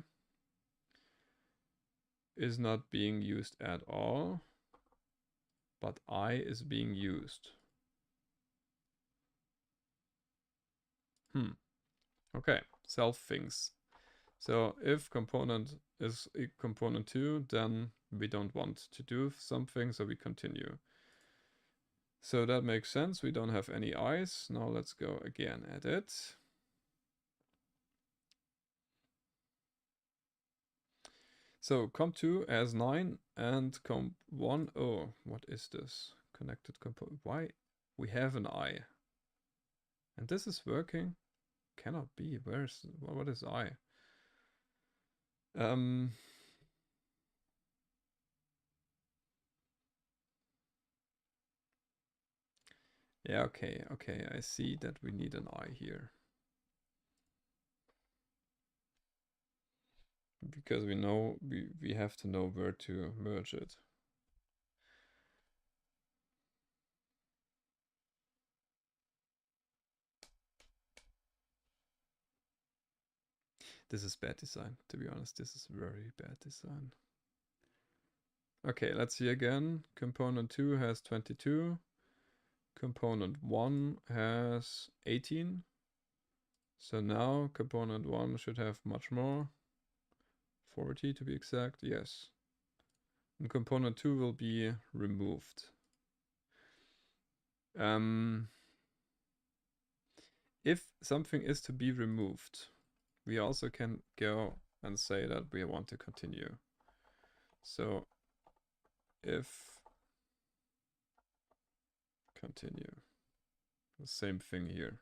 is not being used at all, but I is being used. Okay, self things. So if component is a component 2, then we don't want to do something, so we continue. So that makes sense. We don't have any eyes. Now let's go again at it. So comp2 has 9 and comp1. Oh, what is this? Connected component. Why? We have an eye. And this is working? Cannot be. What is I? Yeah, okay, I see that we need an eye here. Because we know we have to know where to merge it. This is bad design, to be honest. This is very bad design. Okay, let's see again. Component 2 has 22. Component 1 has 18. So now component 1 should have much more. 40 to be exact, yes. And component 2 will be removed. If something is to be removed, we also can go and say that we want to continue. So if continue, the same thing here.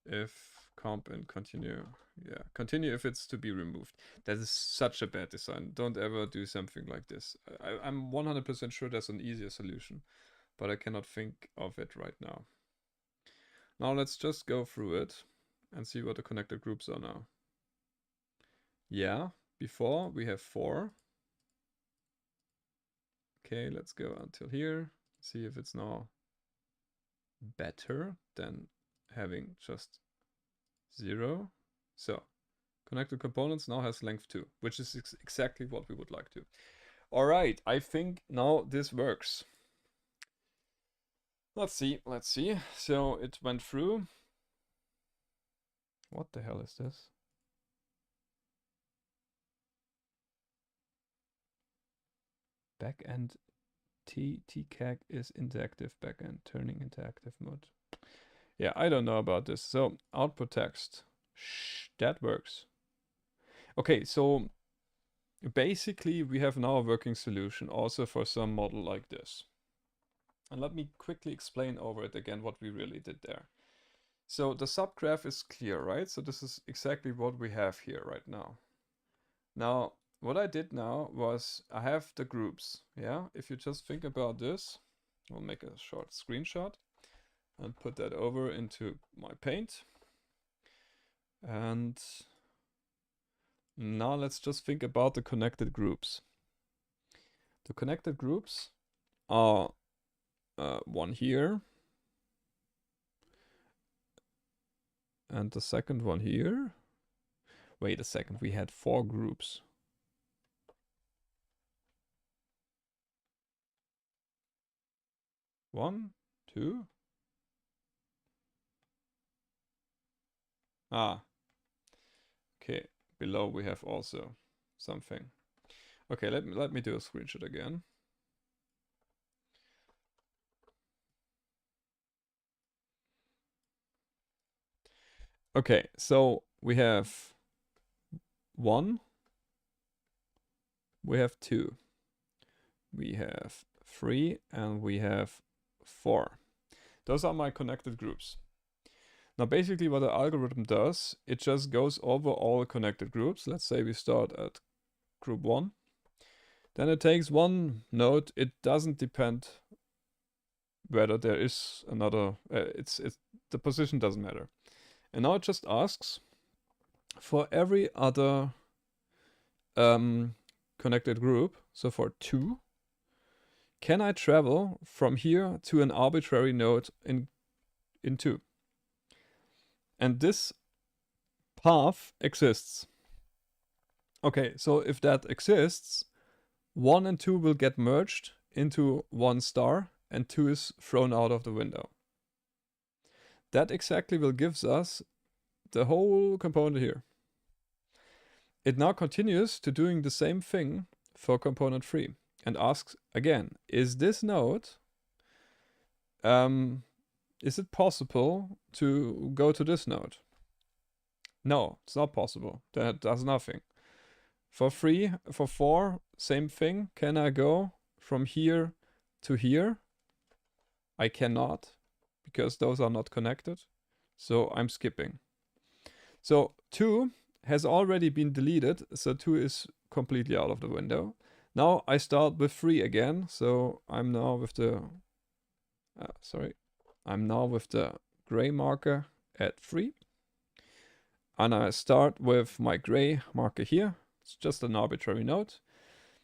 If comp and continue, yeah, continue if it's to be removed. That is such a bad design. Don't ever do something like this. I'm 100% sure there's an easier solution, but I cannot think of it right now. Now let's just go through it and see what the connected groups are now. Yeah, before we have 4. Okay, let's go until here. See if it's now better than having just 0. So connected components now has length 2, which is exactly what we would like to. All right, I think now this works. Let's see. So it went through. What the hell is this? Backend TCAG is interactive backend, turning into active mode. Yeah, I don't know about this. So output text, that works. Okay, so basically we have now a working solution also for some model like this. And let me quickly explain over it again what we really did there. So the subgraph is clear, right? So this is exactly what we have here right now. Now, what I did now was I have the groups, yeah? If you just think about this, we'll make a short screenshot and put that over into my paint. And now let's just think about the connected groups. The connected groups are one here, and the second one here. Wait a second, we had 4 groups. One, two. Okay, below we have also something. Okay, let me do a screenshot again. Okay, so we have 1, we have 2, we have 3, and we have 4. Those are my connected groups. Now basically what the algorithm does, it just goes over all connected groups. Let's say we start at group 1. Then it takes one node. It doesn't depend whether there is another, the position doesn't matter. And now it just asks for every other connected group, so for 2, can I travel from here to an arbitrary node in 2? And this path exists. Okay, so if that exists, 1 and 2 will get merged into 1 star, and 2 is thrown out of the window. That exactly will give us the whole component here. It now continues to doing the same thing for component 3 and asks again, is this node, is it possible to go to this node? No, it's not possible. That does nothing. For 4, same thing. Can I go from here to here? I cannot, because those are not connected. So I'm skipping. So 2 has already been deleted, so 2 is completely out of the window. Now I start with 3 again, so I'm now with the I'm now with the gray marker at 3. And I start with my gray marker here. It's just an arbitrary node.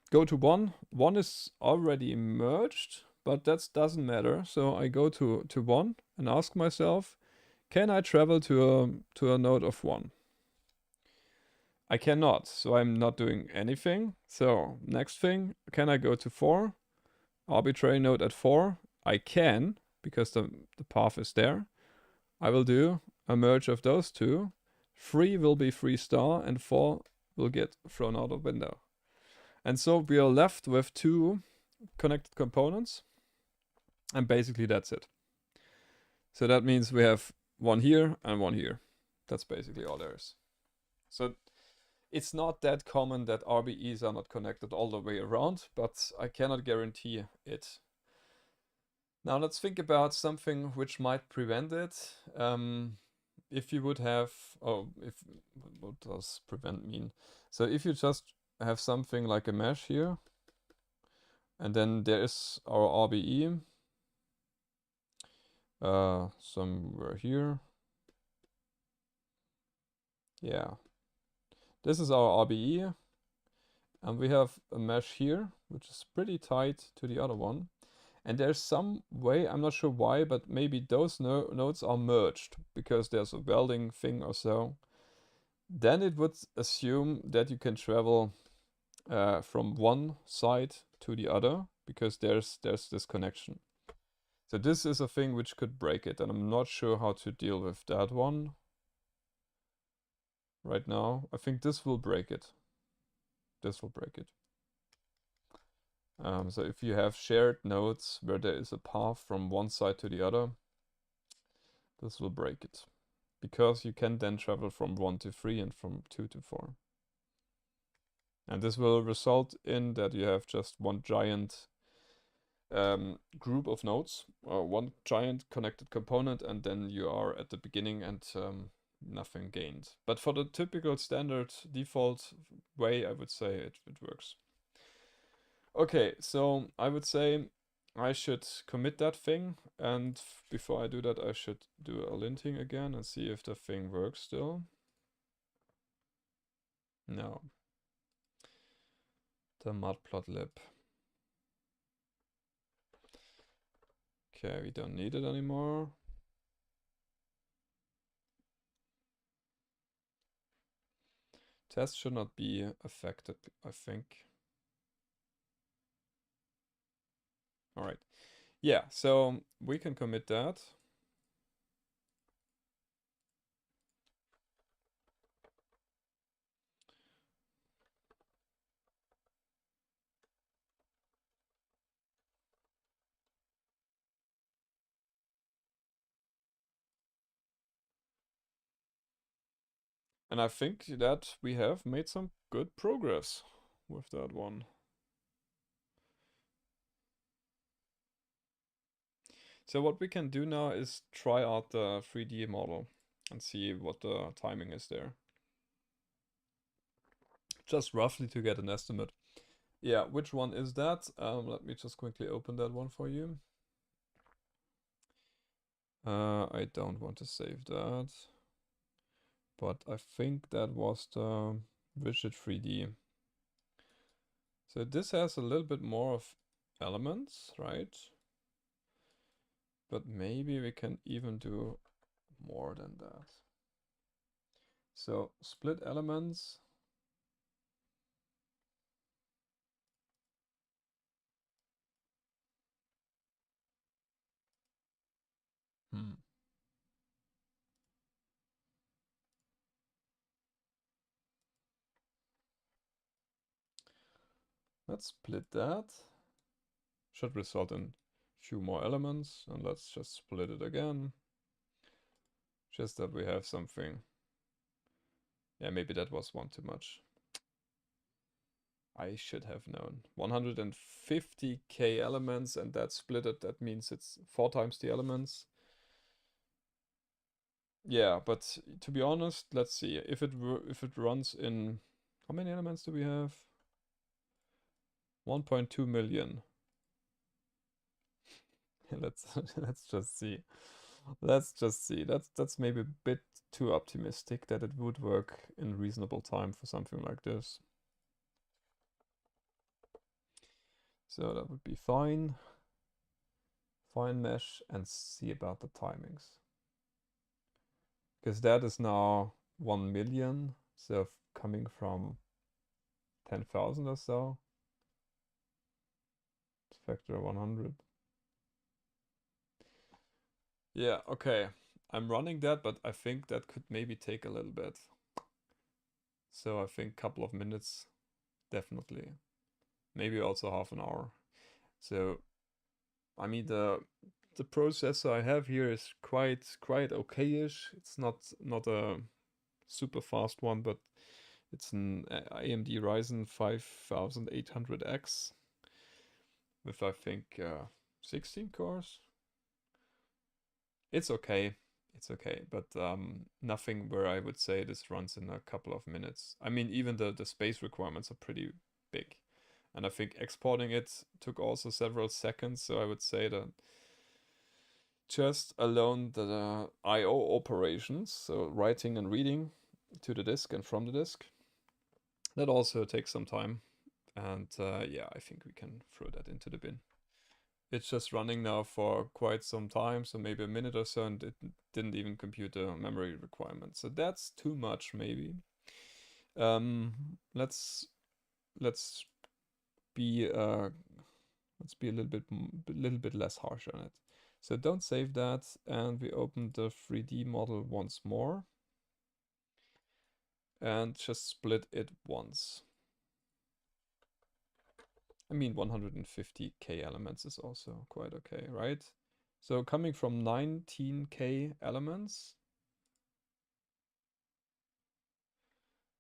Go to 1. 1 is already merged, but that doesn't matter. So I go to 1 and ask myself, can I travel to a node of 1? I cannot, so I'm not doing anything. So next thing, can I go to 4? Arbitrary node at 4. I can, because the path is there. I will do a merge of those 2. 3 will be 3 star and 4 will get thrown out of window. And so we are left with 2 connected components. And basically that's it. So that means we have 1 here and 1 here. That's basically all there is. So it's not that common that RBEs are not connected all the way around, but I cannot guarantee it. Now let's think about something which might prevent it. If you would have, what does prevent mean? So if you just have something like a mesh here, and then there is our RBE somewhere here. Yeah, this is our RBE, and we have a mesh here, which is pretty tight to the other one. And there's some way, I'm not sure why, but maybe those nodes are merged because there's a welding thing or so. Then it would assume that you can travel from one side to the other because there's this connection. So this is a thing which could break it, and I'm not sure how to deal with that one. right now. I think this will break it. This will break it. So if you have shared nodes where there is a path from one side to the other, this will break it. Because you can then travel from 1 to 3 and from 2 to 4. And this will result in that you have just one giant group of nodes, or one giant connected component, and then you are at the beginning and nothing gained. But for the typical standard default way, I would say it works. Okay, so I would say I should commit that thing, and before I do that, I should do a linting again and see if the thing works still. No. The matplotlib. Okay, we don't need it anymore. Test should not be affected, I think. All right. Yeah, so we can commit that. And I think that we have made some good progress with that one. So what we can do now is try out the 3D model and see what the timing is there. Just roughly to get an estimate. Yeah, which one is that? Let me just quickly open that one for you. I don't want to save that. But I think that was the Widget 3D. So this has a little bit more of elements, right? But maybe we can even do more than that. So split elements. Let's split that. Should result in a few more elements. And let's just split it again. Just that we have something. Yeah, maybe that was one too much. I should have known. 150k elements, and that's split it. That means it's 4 times the elements. Yeah, but to be honest, let's see. If it runs in, how many elements do we have? 1.2 million. let's just see. Let's just see. That's maybe a bit too optimistic that it would work in reasonable time for something like this. So that would be fine. Fine mesh and see about the timings. Because that is now 1 million. So coming from 10,000 or so. Factor 100. Yeah, okay. I'm running that, but I think that could maybe take a little bit. So I think a couple of minutes, definitely. Maybe also half an hour. So, I mean, the processor I have here is quite okay-ish. It's not a super fast one, but it's an AMD Ryzen 5800X with, I think, 16 cores. It's okay. It's okay, but nothing where I would say this runs in a couple of minutes. I mean, even the space requirements are pretty big. And I think exporting it took also several seconds, so I would say that just alone the I/O operations, so writing and reading to the disk and from the disk, that also takes some time. And yeah, I think we can throw that into the bin. It's just running now for quite some time, so maybe a minute or so, and it didn't even compute the memory requirement. So that's too much, maybe. Let's be a little bit less harsh on it. So don't save that, and we open the 3D model once more. and just split it once. I mean, 150k elements is also quite okay, right? So coming from 19k elements,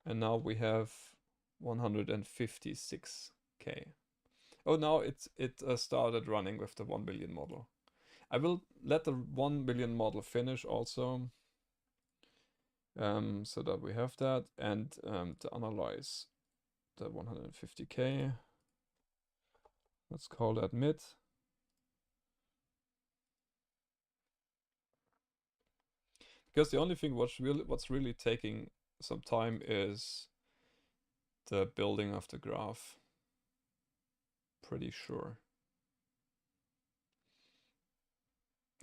and now we have 156k. Oh, now it started running with the 1 billion model. I will let the 1 billion model finish also, so that we have that, and to analyze the 150k. Let's call that mid. Because the only thing what's really taking some time is the building of the graph. Pretty sure.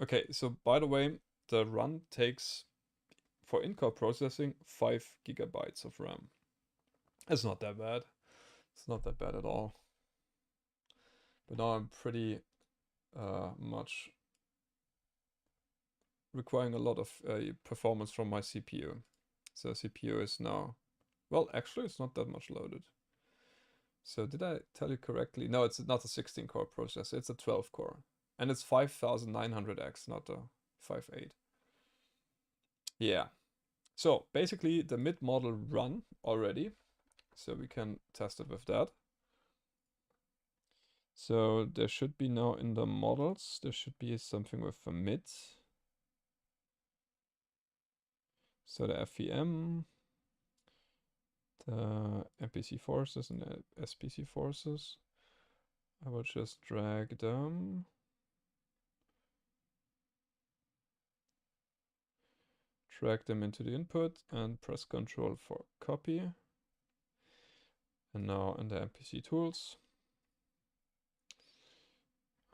Okay, so by the way, the run takes, for in-core processing, 5 gigabytes of RAM. It's not that bad. It's not that bad at all. But now I'm pretty much requiring a lot of performance from my CPU. So CPU is now, well, actually it's not that much loaded. So did I tell you correctly? No, it's not a 16 core processor, it's a 12 core. And it's 5900X, not a 5.8. Yeah. So basically the mid model run already. So we can test it with that. So there should be now in the models, there should be something with a mid. So the FEM, the MPC forces and the SPC forces. I will just drag them. Drag them into the input and press Ctrl for copy. And now in the MPC tools,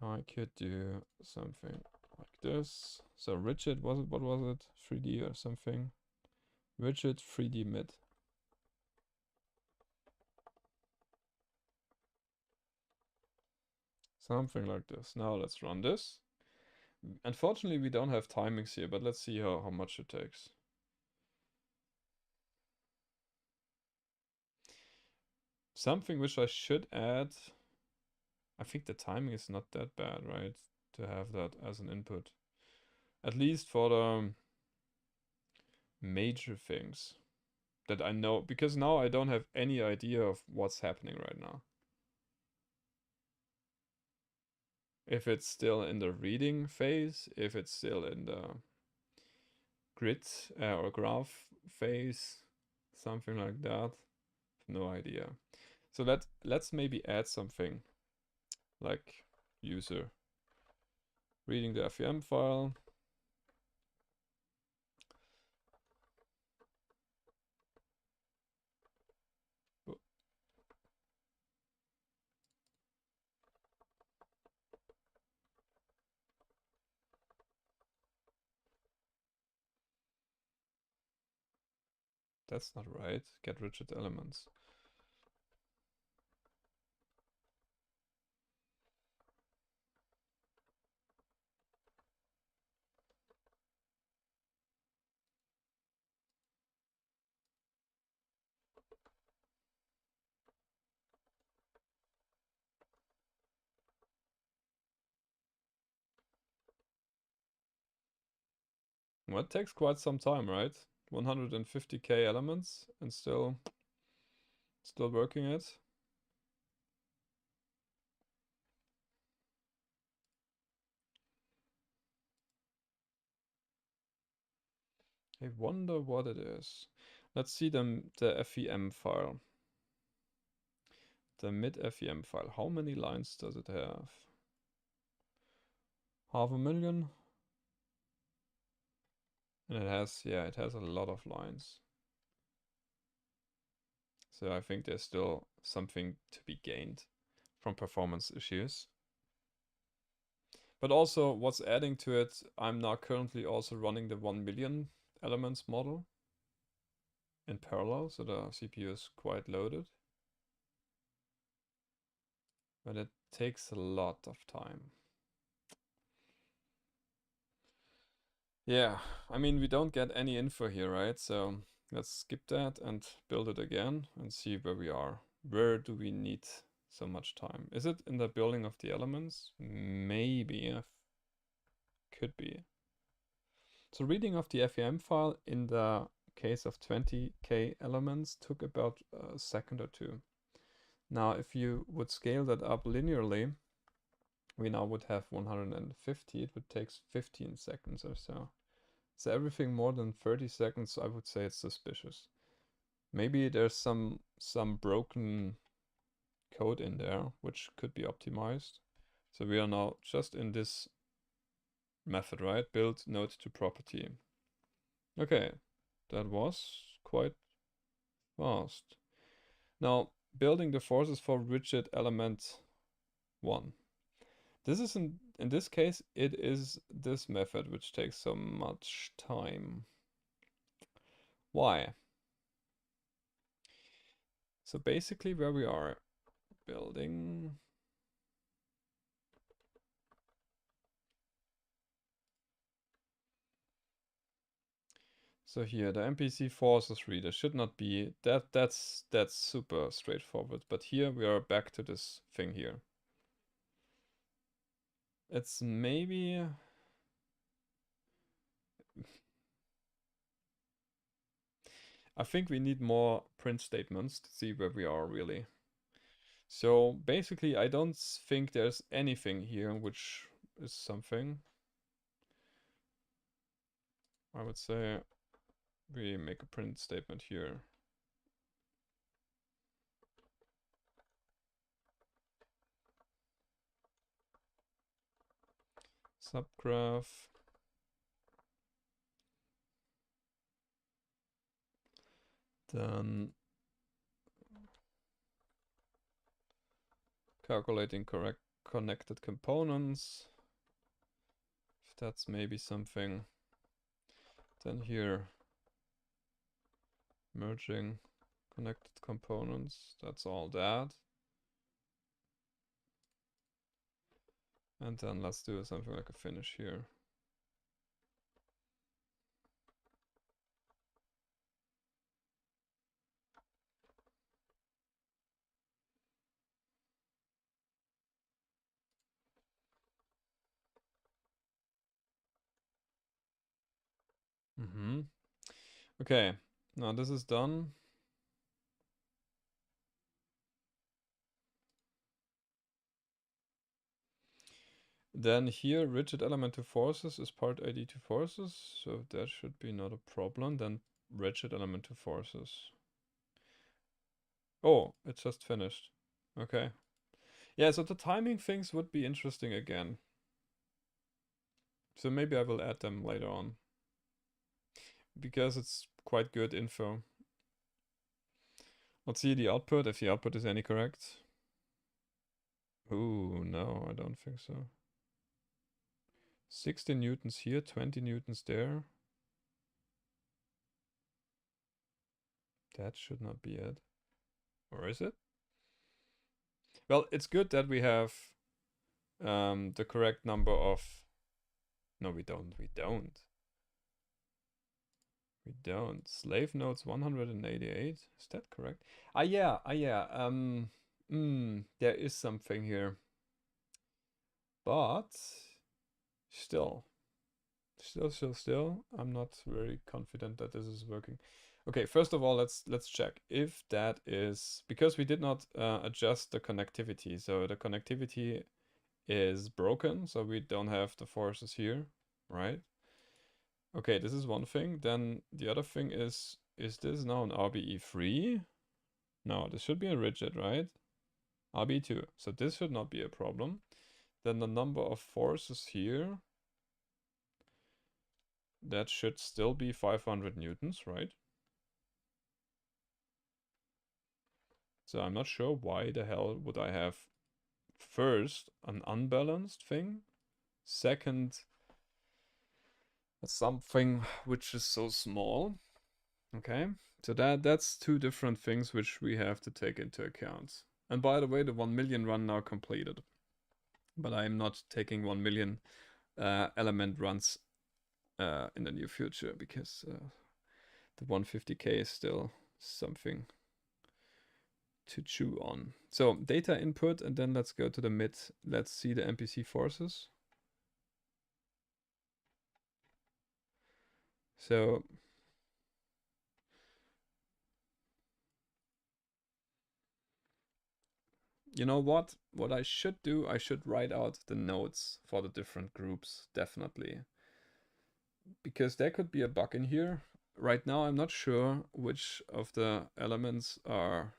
I could do something like this. So rigid, what was it? 3D or something. Rigid 3D mid. Something like this. Now let's run this. Unfortunately, we don't have timings here, but let's see how much it takes. Something which I should add. I think the timing is not that bad, right? To have that as an input. At least for the major things that I know, because now I don't have any idea of what's happening right now. If it's still in the reading phase, if it's still in the grid or graph phase, something like that. No idea. So let's maybe add something like user reading the FEM file. That's not right. Get rigid elements. Well, it takes quite some time, right? 150k elements and still working it. I wonder what it is. Let's see the FEM file. The mid FEM file. How many lines does it have? 500,000. And it has, yeah, it has a lot of lines. So I think there's still something to be gained from performance issues. But also what's adding to it, I'm now currently also running the 1 million elements model in parallel, so the CPU is quite loaded. But it takes a lot of time. Yeah, I mean, we don't get any info here, right? So Let's skip that and build it again and see where we are. Where do we need so much time? Is it in the building of the elements? Maybe. Could be. So reading of the FEM file in the case of 20k elements took about a second or two. Now, if you would scale that up linearly, we now would have 150. It would take 15 seconds or so. So everything more than 30 seconds, I would say it's suspicious. Maybe there's some broken code in there, which could be optimized. So we are now just in this method, right? Build node to property. Okay, that was quite fast. Now, building the forces for rigid element 1. This is in this case, it is this method which takes so much time. Why? So basically where we are building. So here the MPC forces reader should not be that's super straightforward, but here we are back to this thing here. It's maybe I think we need more print statements to see where we are really. So basically I don't think there's anything here which is something. I would say we make a print statement here. Subgraph. Then calculating correct connected components. If that's maybe something. Then here merging connected components. That's all that. And then let's do something like a finish here. Okay, now this is done. Then here, rigid element to forces is part ID to forces, so that should be not a problem. Then rigid element to forces. Oh, it's just finished. Okay. Yeah, so the timing things would be interesting again. So maybe I will add them later on. Because it's quite good info. Let's see the output, if the output is any correct. Ooh, no, I don't think so. 60 newtons here, 20 newtons there. That should not be it. Or is it? Well, it's good that we have the correct number of... No, we don't. Slave nodes 188. Is that correct? Yeah. There is something here. But still, I'm not very confident that this is working. Okay, first of all, let's check if that is because we did not adjust the connectivity. So the connectivity is broken, so we don't have the forces here, right? Okay, this is one thing. Then the other thing is this now an RBE3? No, this should be a rigid, right? RBE2. So this should not be a problem. Then the number of forces here, that should still be 500 newtons, right? So I'm not sure why the hell would I have first an unbalanced thing, second something which is so small. Okay, so that's two different things which we have to take into account. And by the way, the 1 million run now completed, but I'm not taking 1 million element runs in the near future because the 150k is still something to chew on. So data input, and then let's go to the mid. Let's see the MPC forces. So you know what? What I should do, I should write out the nodes for the different groups, definitely. Because there could be a bug in here. Right now, I'm not sure which of the elements are...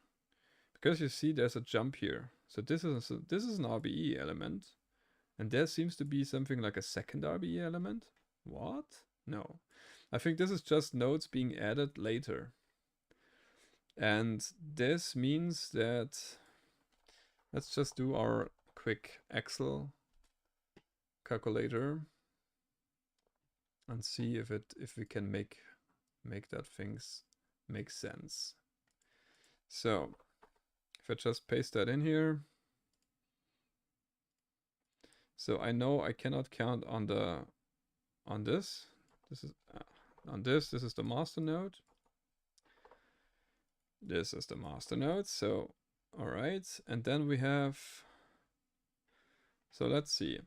Because you see there's a jump here. So this is an RBE element. And there seems to be something like a second RBE element. What? No. I think this is just nodes being added later. And this means that... Let's just do our quick Excel calculator and see if we can make that things make sense. So if I just paste that in here, so I know I cannot count on this. This is this is the master node. This is the master node. So all right, and then we have. So let's see.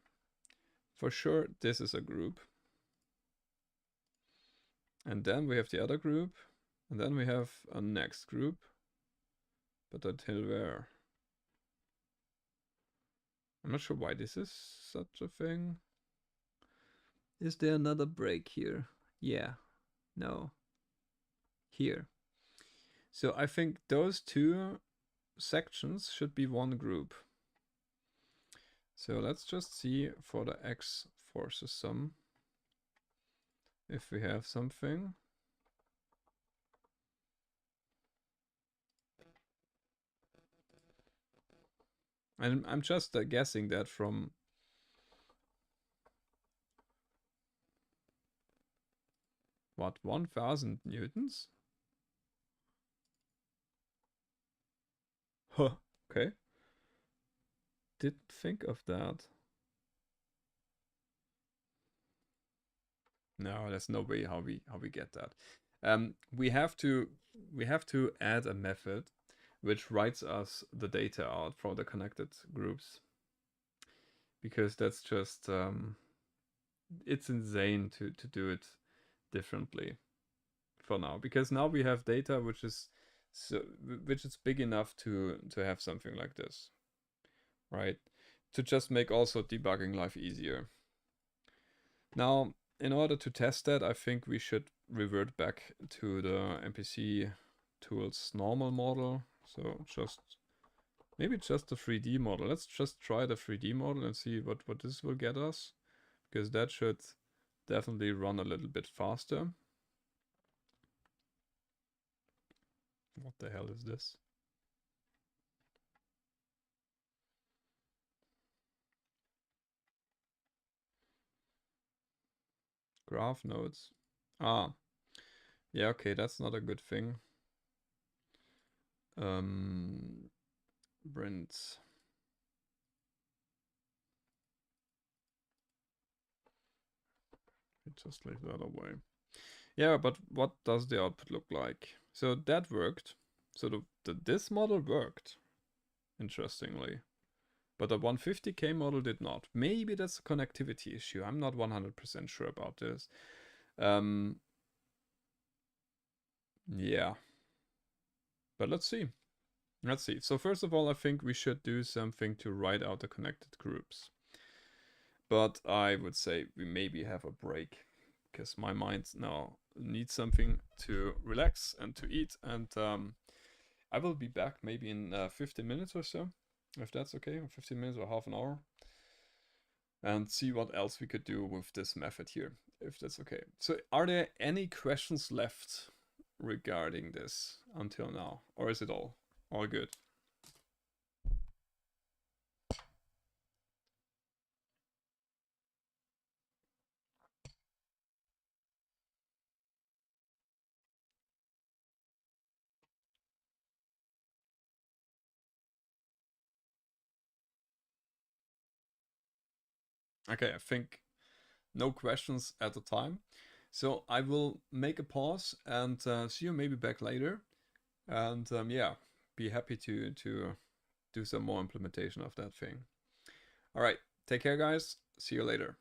For sure, this is a group. And then we have the other group. And then we have a next group. But until where? I'm not sure why this is such a thing. Is there another break here? Yeah. No. Here. So I think those two sections should be one group. So let's just see for the X forces sum if we have something. And I'm just guessing that from what, 1000 newtons? Huh, okay. Didn't think of that. No, there's no way how we get that. We have to add a method which writes us the data out from the connected groups, because that's just it's insane to do it differently for now, because now we have data which is big enough to have something like this, right? To just make also debugging life easier. Now, in order to test that, I think we should revert back to the MPC tools normal model. So maybe just the 3D model. Let's just try the 3D model and see what this will get us, because that should definitely run a little bit faster. What the hell is this? Graph nodes. Ah, yeah, okay, that's not a good thing. Print. Just leave that away. Yeah, but what does the output look like? So that worked. So this model worked, interestingly. But the 150k model did not. Maybe that's a connectivity issue. I'm not 100% sure about this. Yeah. But let's see. Let's see. So first of all, I think we should do something to write out the connected groups. But I would say we maybe have a break, because my mind now needs something to relax and to eat. And I will be back maybe in 15 minutes or so, if that's okay, 15 minutes or half an hour, and see what else we could do with this method here, if that's okay. So are there any questions left regarding this until now, or is it all good? Okay, I think no questions at the time. So I will make a pause and see you maybe back later. And yeah, be happy to do some more implementation of that thing. All right, take care, guys. See you later.